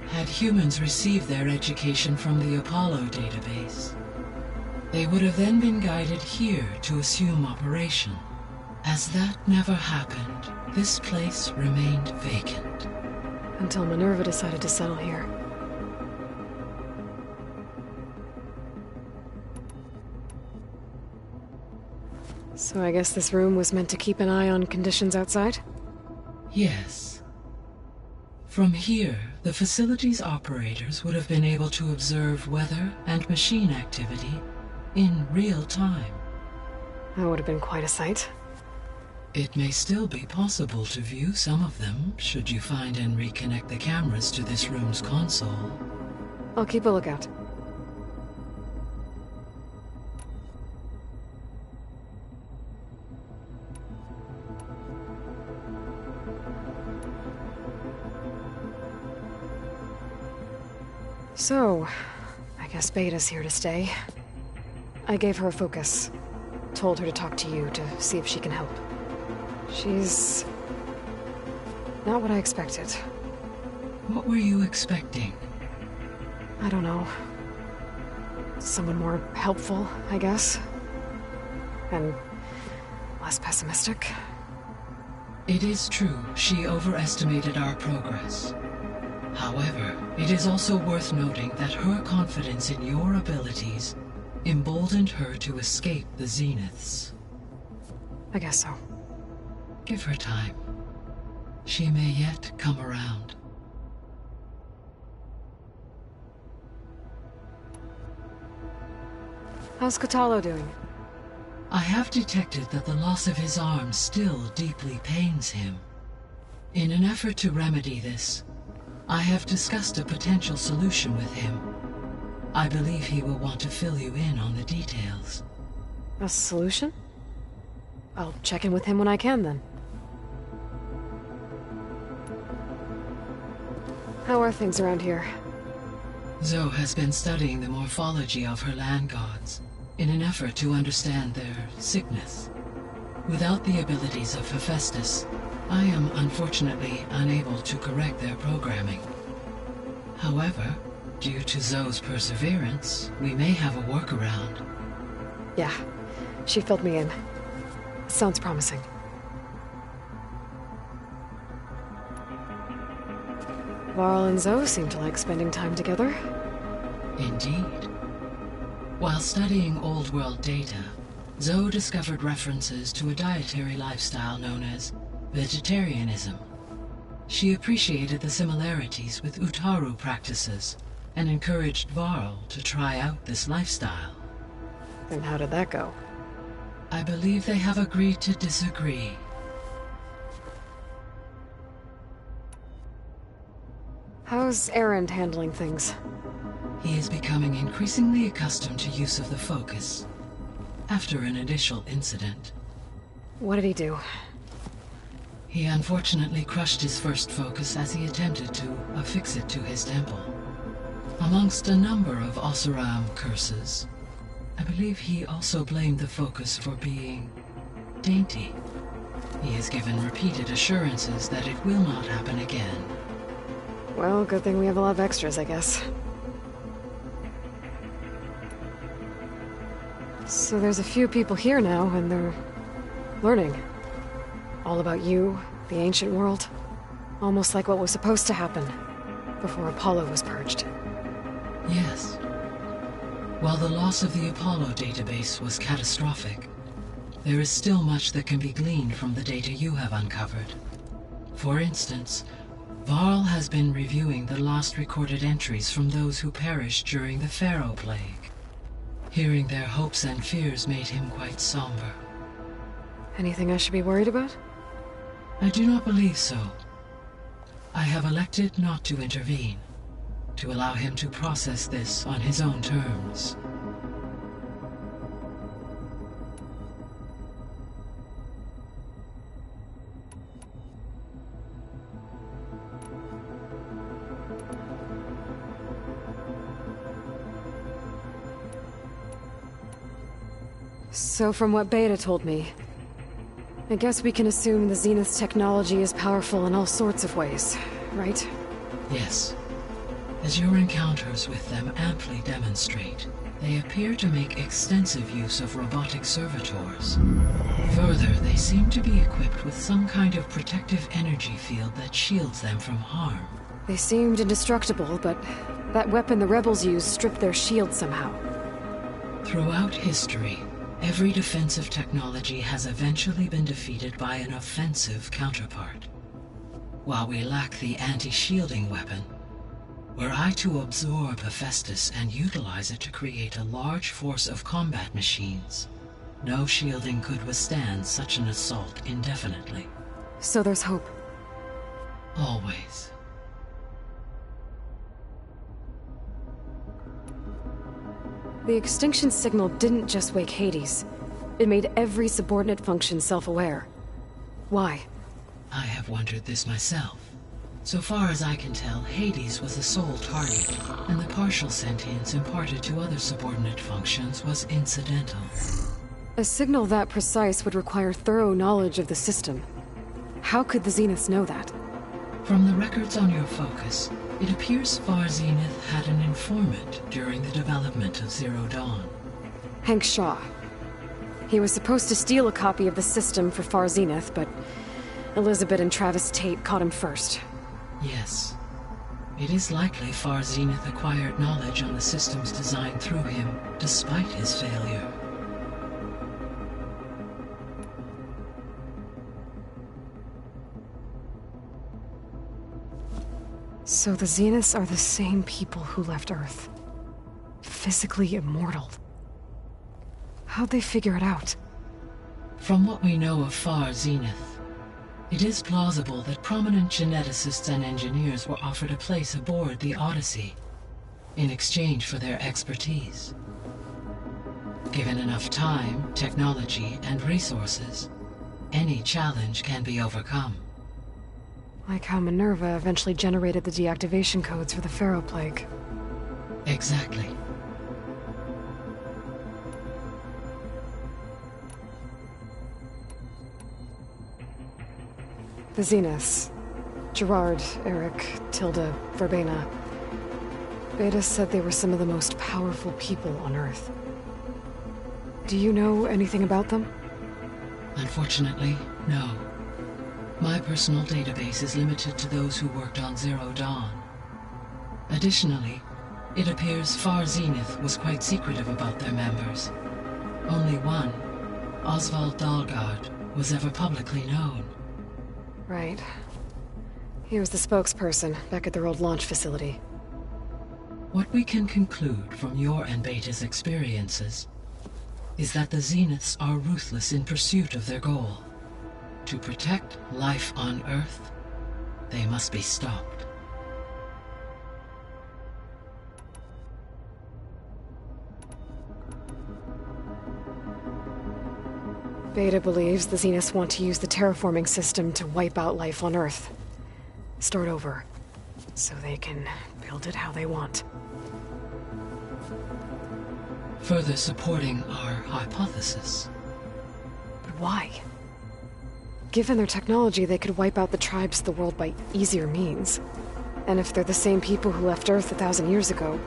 Had humans received their education from the Apollo database, they would have then been guided here to assume operation. As that never happened, this place remained vacant. Until Minerva decided to settle here. So I guess this room was meant to keep an eye on conditions outside? Yes. From here, the facility's operators would have been able to observe weather and machine activity in real time. That would have been quite a sight. It may still be possible to view some of them, should you find and reconnect the cameras to this room's console. I'll keep a lookout. So, I guess Beta's here to stay. I gave her a focus. Told her to talk to you to see if she can help. She's not what I expected. What were you expecting? I don't know. Someone more helpful, I guess. And less pessimistic. It is true she overestimated our progress. However, it is also worth noting that her confidence in your abilities emboldened her to escape the Zeniths. I guess so. Give her time. She may yet come around. How's Kotallo doing? I have detected that the loss of his arm still deeply pains him. In an effort to remedy this, I have discussed a potential solution with him. I believe he will want to fill you in on the details. A solution? I'll check in with him when I can, then. How are things around here? Zoe has been studying the morphology of her land gods in an effort to understand their sickness. Without the abilities of Hephaestus, I am unfortunately unable to correct their programming. However, due to Zoe's perseverance, we may have a workaround. Yeah, she filled me in. Sounds promising. Varl and Zoe seem to like spending time together. Indeed. While studying Old World data, Zoe discovered references to a dietary lifestyle known as vegetarianism. She appreciated the similarities with Utaru practices and encouraged Varl to try out this lifestyle. And how did that go? I believe they have agreed to disagree. How's Erend handling things? He is becoming increasingly accustomed to use of the focus, after an initial incident. What did he do? He unfortunately crushed his first focus as he attempted to affix it to his temple. Amongst a number of Oseram curses, I believe he also blamed the focus for being dainty. He has given repeated assurances that it will not happen again. Well, good thing we have a lot of extras, I guess. So there's a few people here now, and they're learning. All about you, the ancient world. Almost like what was supposed to happen before Apollo was purged. Yes. While the loss of the Apollo database was catastrophic, there is still much that can be gleaned from the data you have uncovered. For instance, Varl has been reviewing the last recorded entries from those who perished during the Pharaoh Plague. Hearing their hopes and fears made him quite somber. Anything I should be worried about? I do not believe so. I have elected not to intervene, to allow him to process this on his own terms. So from what Beta told me, I guess we can assume the Zenith's technology is powerful in all sorts of ways, right? Yes. As your encounters with them amply demonstrate, they appear to make extensive use of robotic servitors. Further, they seem to be equipped with some kind of protective energy field that shields them from harm. They seemed indestructible, but that weapon the rebels used stripped their shield somehow. Throughout history, every defensive technology has eventually been defeated by an offensive counterpart. While we lack the anti-shielding weapon, were I to absorb Hephaestus and utilize it to create a large force of combat machines, no shielding could withstand such an assault indefinitely. So there's hope. Always. The extinction signal didn't just wake Hades. It made every subordinate function self-aware. Why? I have wondered this myself. So far as I can tell, Hades was the sole target, and the partial sentience imparted to other subordinate functions was incidental. A signal that precise would require thorough knowledge of the system. How could the Zeniths know that? From the records on your focus, It appears Far Zenith had an informant during the development of Zero Dawn. Hank Shaw. He was supposed to steal a copy of the system for Far Zenith, but Elizabeth and Travis Tate caught him first. Yes. It is likely Far Zenith acquired knowledge on the systems designed through him, despite his failure. So the Zeniths are the same people who left Earth. Physically immortal. How'd they figure it out? From what we know of Far Zenith, it is plausible that prominent geneticists and engineers were offered a place aboard the Odyssey in exchange for their expertise. Given enough time, technology, and resources, any challenge can be overcome. Like how Minerva eventually generated the deactivation codes for the Pharaoh Plague. Exactly. The Zeniths. Gerard, Eric, Tilda, Verbena. Beta said they were some of the most powerful people on Earth. Do you know anything about them? Unfortunately, no. My personal database is limited to those who worked on Zero Dawn. Additionally, it appears Far Zenith was quite secretive about their members. Only one, Oswald Dahlgard, was ever publicly known. Right. He was the spokesperson back at their old launch facility. What we can conclude from your and Beta's experiences is that the Zeniths are ruthless in pursuit of their goal. To protect life on Earth, they must be stopped. Beta believes the Zeniths want to use the terraforming system to wipe out life on Earth. Start over, so they can build it how they want. Further supporting our hypothesis. But why? Given their technology, they could wipe out the tribes of the world by easier means. And if they're the same people who left Earth 1,000 years ago,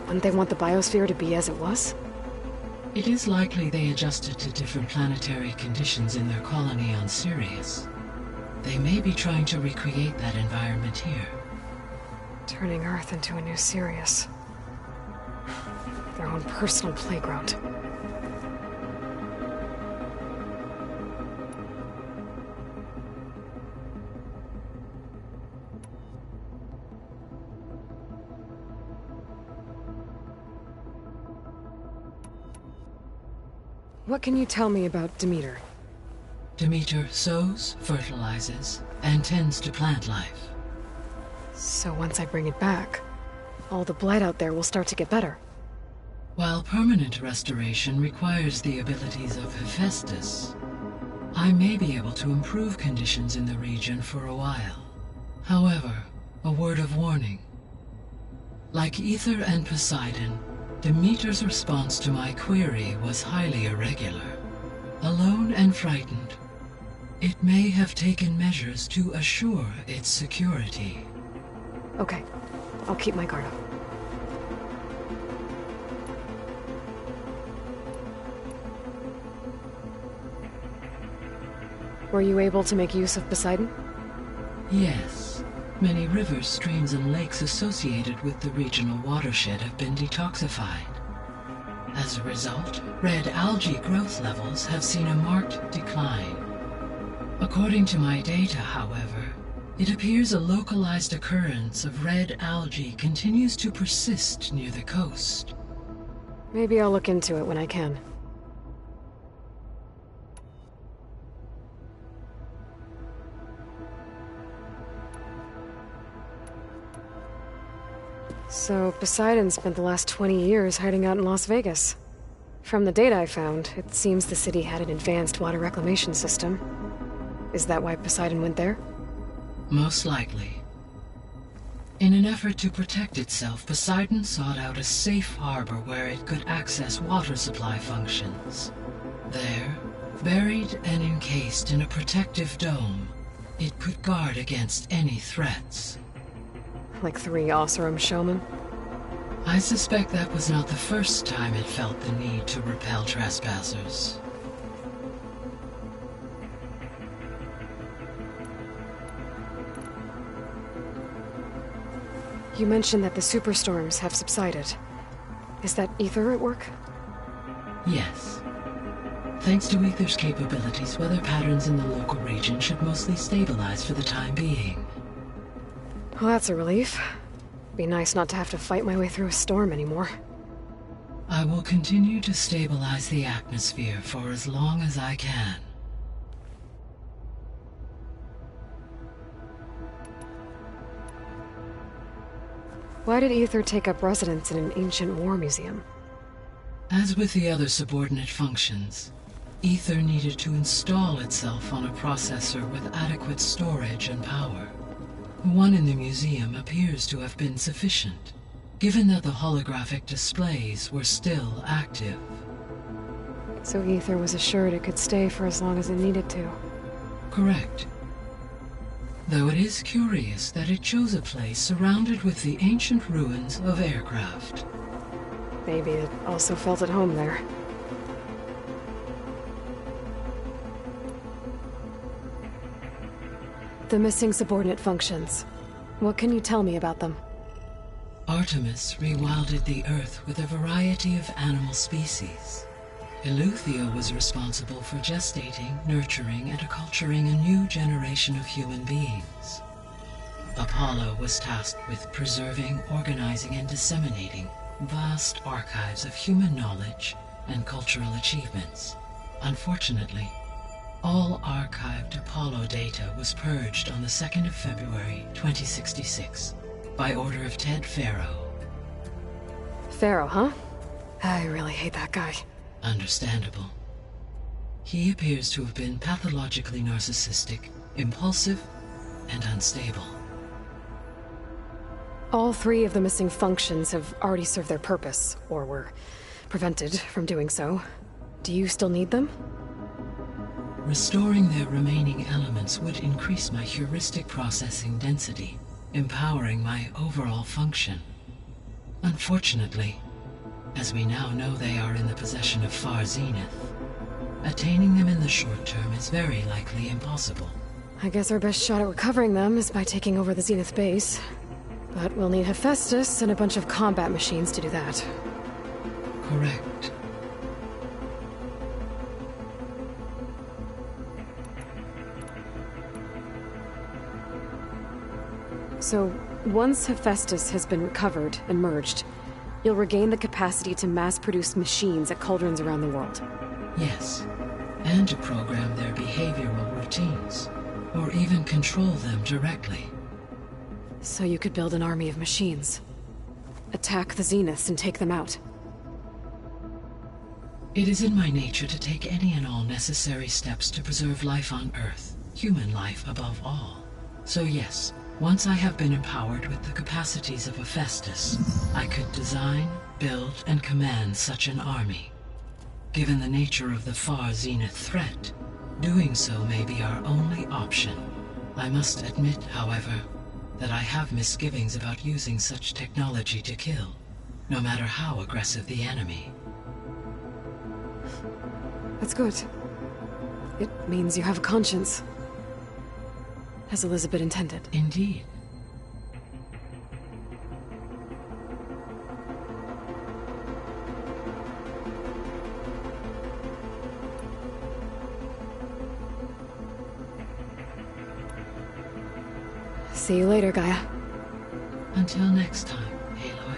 wouldn't they want the biosphere to be as it was? It is likely they adjusted to different planetary conditions in their colony on Sirius. They may be trying to recreate that environment here. Turning Earth into a new Sirius. Their own personal playground. What can you tell me about Demeter? Demeter sows, fertilizes, and tends to plant life. So once I bring it back, all the blight out there will start to get better. While permanent restoration requires the abilities of Hephaestus, I may be able to improve conditions in the region for a while. However, a word of warning. Like Aether and Poseidon, Demeter's response to my query was highly irregular. Alone and frightened, it may have taken measures to assure its security. Okay, I'll keep my guard up. Were you able to make use of Poseidon? Yes. Many rivers, streams, and lakes associated with the regional watershed have been detoxified. As a result, red algae growth levels have seen a marked decline. According to my data, however, it appears a localized occurrence of red algae continues to persist near the coast. Maybe I'll look into it when I can. So, Poseidon spent the last 20 years hiding out in Las Vegas. From the data I found, it seems the city had an advanced water reclamation system. Is that why Poseidon went there? Most likely. In an effort to protect itself, Poseidon sought out a safe harbor where it could access water supply functions. There, buried and encased in a protective dome, it could guard against any threats. like 3 Oseram showmen? I suspect that was not the first time it felt the need to repel trespassers. You mentioned that the superstorms have subsided. Is that Aether at work? Yes. Thanks to Aether's capabilities, weather patterns in the local region should mostly stabilize for the time being. Well, that's a relief. Be nice not to have to fight my way through a storm anymore. I will continue to stabilize the atmosphere for as long as I can. Why did Aether take up residence in an ancient war museum? As with the other subordinate functions, Aether needed to install itself on a processor with adequate storage and power. The one in the museum appears to have been sufficient, given that the holographic displays were still active. So Aether was assured it could stay for as long as it needed to. Correct. Though it is curious that it chose a place surrounded with the ancient ruins of aircraft. Maybe it also felt at home there. The missing subordinate functions. What can you tell me about them? Artemis rewilded the Earth with a variety of animal species. Eleuthia was responsible for gestating, nurturing, and acculturating a new generation of human beings. Apollo was tasked with preserving, organizing, and disseminating vast archives of human knowledge and cultural achievements. Unfortunately, all archived Apollo data was purged on the 2nd of February, 2066, by order of Ted Faro. Faro, huh? I really hate that guy. Understandable. He appears to have been pathologically narcissistic, impulsive, and unstable. All 3 of the missing functions have already served their purpose, or were prevented from doing so. Do you still need them? Restoring their remaining elements would increase my heuristic processing density, empowering my overall function. Unfortunately, as we now know they are in the possession of Far Zenith, attaining them in the short term is very likely impossible. I guess our best shot at recovering them is by taking over the Zenith base. But we'll need Hephaestus and a bunch of combat machines to do that. Correct. So, once Hephaestus has been recovered and merged, you'll regain the capacity to mass-produce machines at cauldrons around the world. Yes, and to program their behavioral routines, or even control them directly. So you could build an army of machines. Attack the Zeniths and take them out. It is in my nature to take any and all necessary steps to preserve life on Earth, human life above all. So yes, once I have been empowered with the capacities of Hephaestus, I could design, build, and command such an army. Given the nature of the Far Zenith threat, doing so may be our only option. I must admit, however, that I have misgivings about using such technology to kill, no matter how aggressive the enemy. That's good. It means you have a conscience. As Elizabeth intended. Indeed. See you later, Gaia. Until next time, Aloy.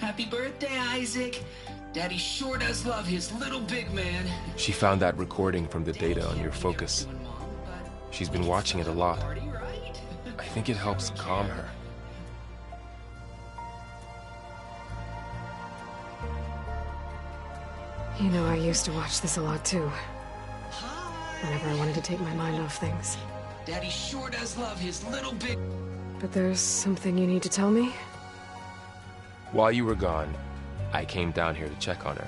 Happy birthday, Isaac. Daddy sure does love his little big man. She found that recording from the data on your focus. She's been watching it a lot. I think it helps calm her. You know, I used to watch this a lot too. Whenever I wanted to take my mind off things. Daddy sure does love his little big... But there's something you need to tell me? While you were gone, I came down here to check on her.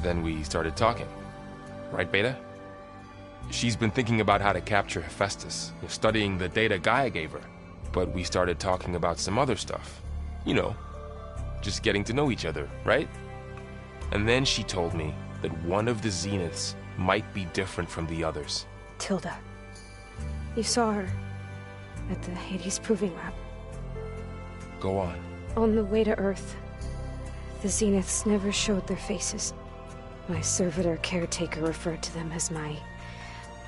Then we started talking. Right, Beta? She's been thinking about how to capture Hephaestus, studying the data Gaia gave her. But we started talking about some other stuff. You know, just getting to know each other, right? And then she told me that one of the Zeniths might be different from the others. Tilda. You saw her at the Hades Proving Lab. Go on. On the way to Earth, the Zeniths never showed their faces. My servitor caretaker referred to them as my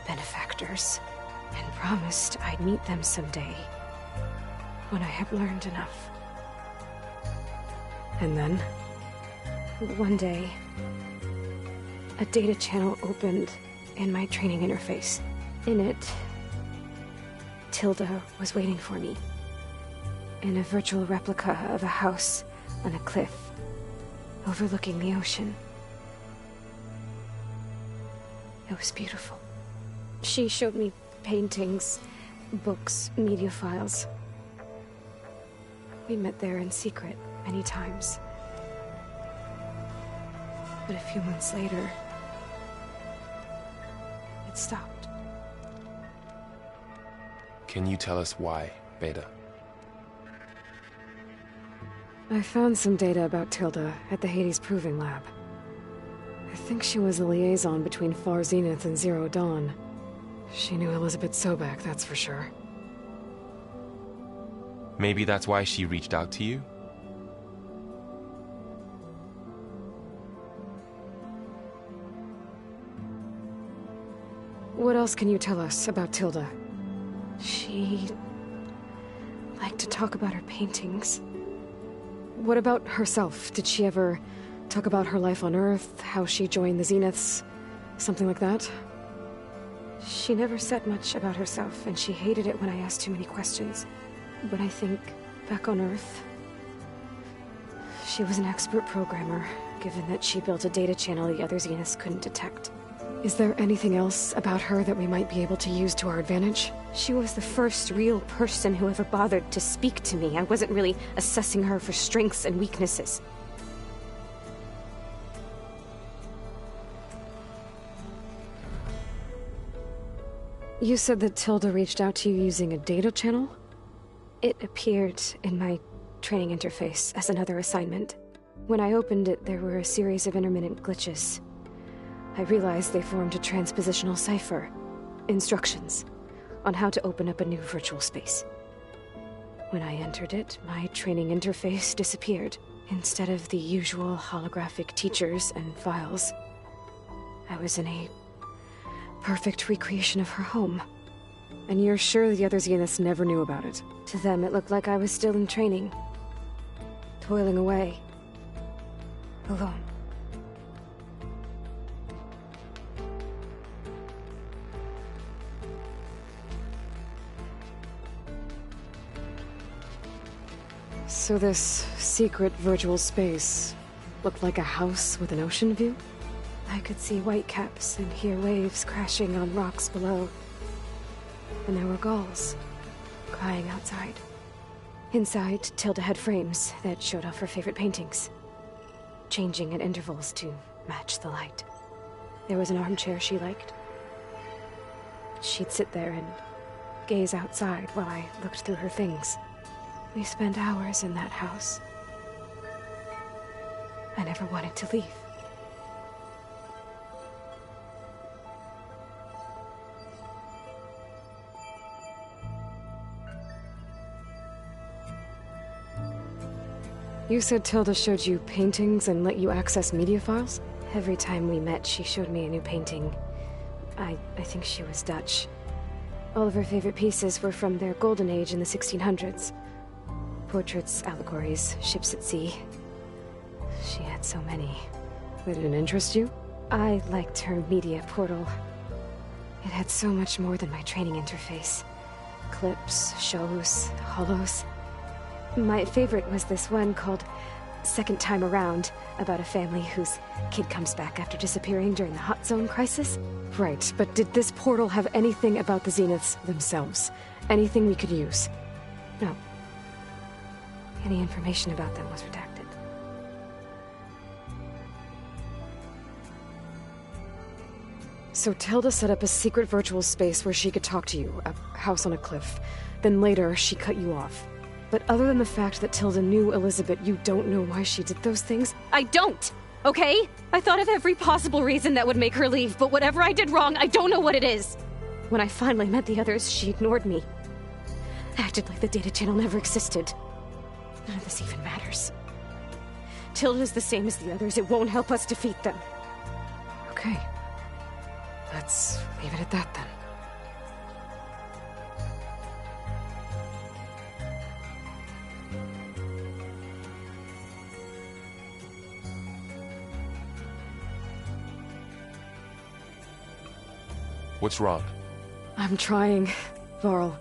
benefactors, and promised I'd meet them someday, when I had learned enough. And then, one day, a data channel opened in my training interface. In it, Tilda was waiting for me, in a virtual replica of a house on a cliff, overlooking the ocean. It was beautiful. She showed me paintings, books, media files. We met there in secret many times. But a few months later, it stopped. Can you tell us why, Beta? I found some data about Tilda at the Hades Proving Lab. I think she was a liaison between Far Zenith and Zero Dawn. She knew Elizabeth Sobek, that's for sure. Maybe that's why she reached out to you? What else can you tell us about Tilda? She liked to talk about her paintings. What about herself? Did she ever talk about her life on Earth, how she joined the Zeniths, something like that? She never said much about herself, and she hated it when I asked too many questions. But I think, back on Earth, she was an expert programmer, given that she built a data channel the other Zeniths couldn't detect. Is there anything else about her that we might be able to use to our advantage? She was the first real person who ever bothered to speak to me. I wasn't really assessing her for strengths and weaknesses. You said that Tilda reached out to you using a data channel? It appeared in my training interface as another assignment. When I opened it, there were a series of intermittent glitches. I realized they formed a transpositional cipher. Instructions on how to open up a new virtual space. When I entered it, my training interface disappeared. Instead of the usual holographic teachers and files, I was in a perfect recreation of her home. And you're sure the other Zeniths never knew about it? To them, it looked like I was still in training. Toiling away. Alone. So this secret virtual space looked like a house with an ocean view? I could see whitecaps and hear waves crashing on rocks below. And there were gulls crying outside. Inside, Tilda had frames that showed off her favorite paintings, changing at intervals to match the light. There was an armchair she liked. She'd sit there and gaze outside while I looked through her things. We spent hours in that house. I never wanted to leave. You said Tilda showed you paintings and let you access media files? Every time we met, she showed me a new painting. I think she was Dutch. All of her favorite pieces were from their golden age in the 1600s. portraits, allegories, ships at sea. She had so many. They didn't interest you? I liked her media portal. It had so much more than my training interface. Clips, shows, holos. My favorite was this one called Second Time Around, about a family whose kid comes back after disappearing during the Hot Zone crisis. Right, but did this portal have anything about the Zeniths themselves? Anything we could use? No. Any information about them was redacted. So Tilda set up a secret virtual space where she could talk to you, a house on a cliff. Then later, she cut you off. But other than the fact that Tilda knew Elizabeth, you don't know why she did those things? I don't! Okay? I thought of every possible reason that would make her leave, but whatever I did wrong, I don't know what it is. When I finally met the others, she ignored me. Acted like the data channel never existed. None of this even matters. Tilda's the same as the others. It won't help us defeat them. Okay. Let's leave it at that, then. What's wrong? I'm trying, Varl.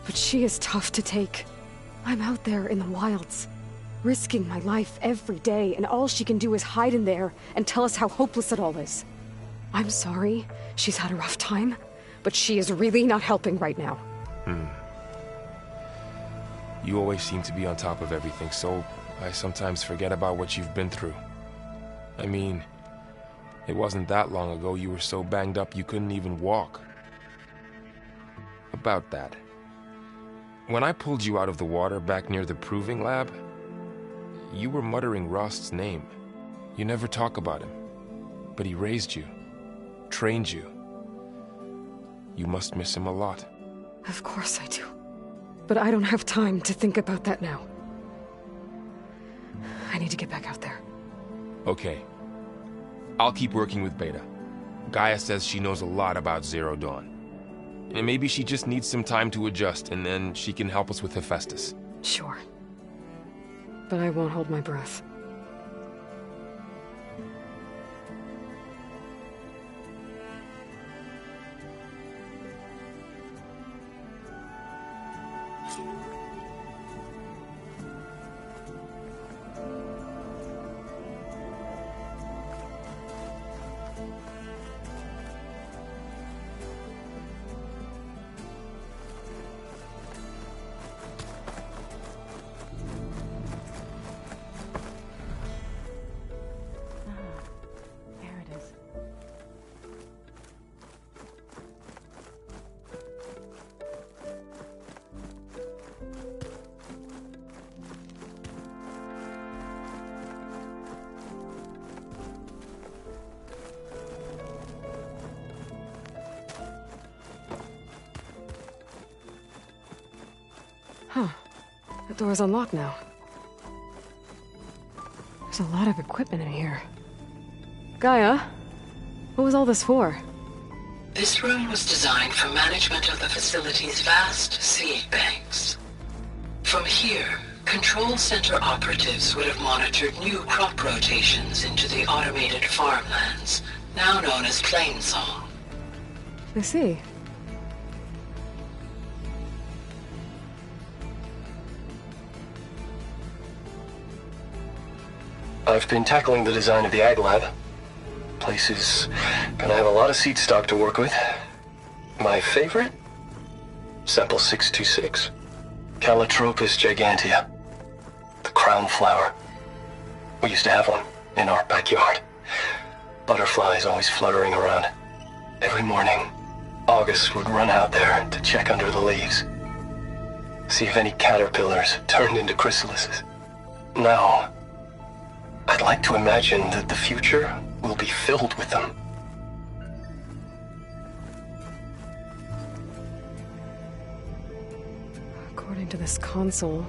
But she is tough to take. I'm out there in the wilds, risking my life every day, and all she can do is hide in there and tell us how hopeless it all is. I'm sorry she's had a rough time, but she is really not helping right now. You always seem to be on top of everything, so I sometimes forget about what you've been through. I mean, it wasn't that long ago you were so banged up you couldn't even walk. About that. When I pulled you out of the water back near the proving lab, you were muttering Rost's name. You never talk about him. But he raised you, trained you. You must miss him a lot. Of course I do. But I don't have time to think about that now. I need to get back out there. Okay. I'll keep working with Beta. Gaia says she knows a lot about Zero Dawn. And maybe she just needs some time to adjust, and then she can help us with Hephaestus. Sure. But I won't hold my breath. Huh. The door's unlocked now. There's a lot of equipment in here. Gaia, what was all this for? This room was designed for management of the facility's vast seed banks. From here, Control Center operatives would have monitored new crop rotations into the automated farmlands, now known as Plainsong. I see. I've been tackling the design of the Ag Lab. Place is gonna have a lot of seed stock to work with. My favorite? Sample 626. Calotropis gigantea. The crown flower. We used to have one in our backyard. Butterflies always fluttering around. Every morning, August would run out there to check under the leaves. See if any caterpillars turned into chrysalises. Now, I'd like to imagine that the future will be filled with them. According to this console,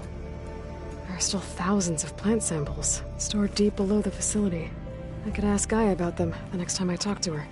there are still thousands of plant samples stored deep below the facility. I could ask Gaia about them the next time I talk to her.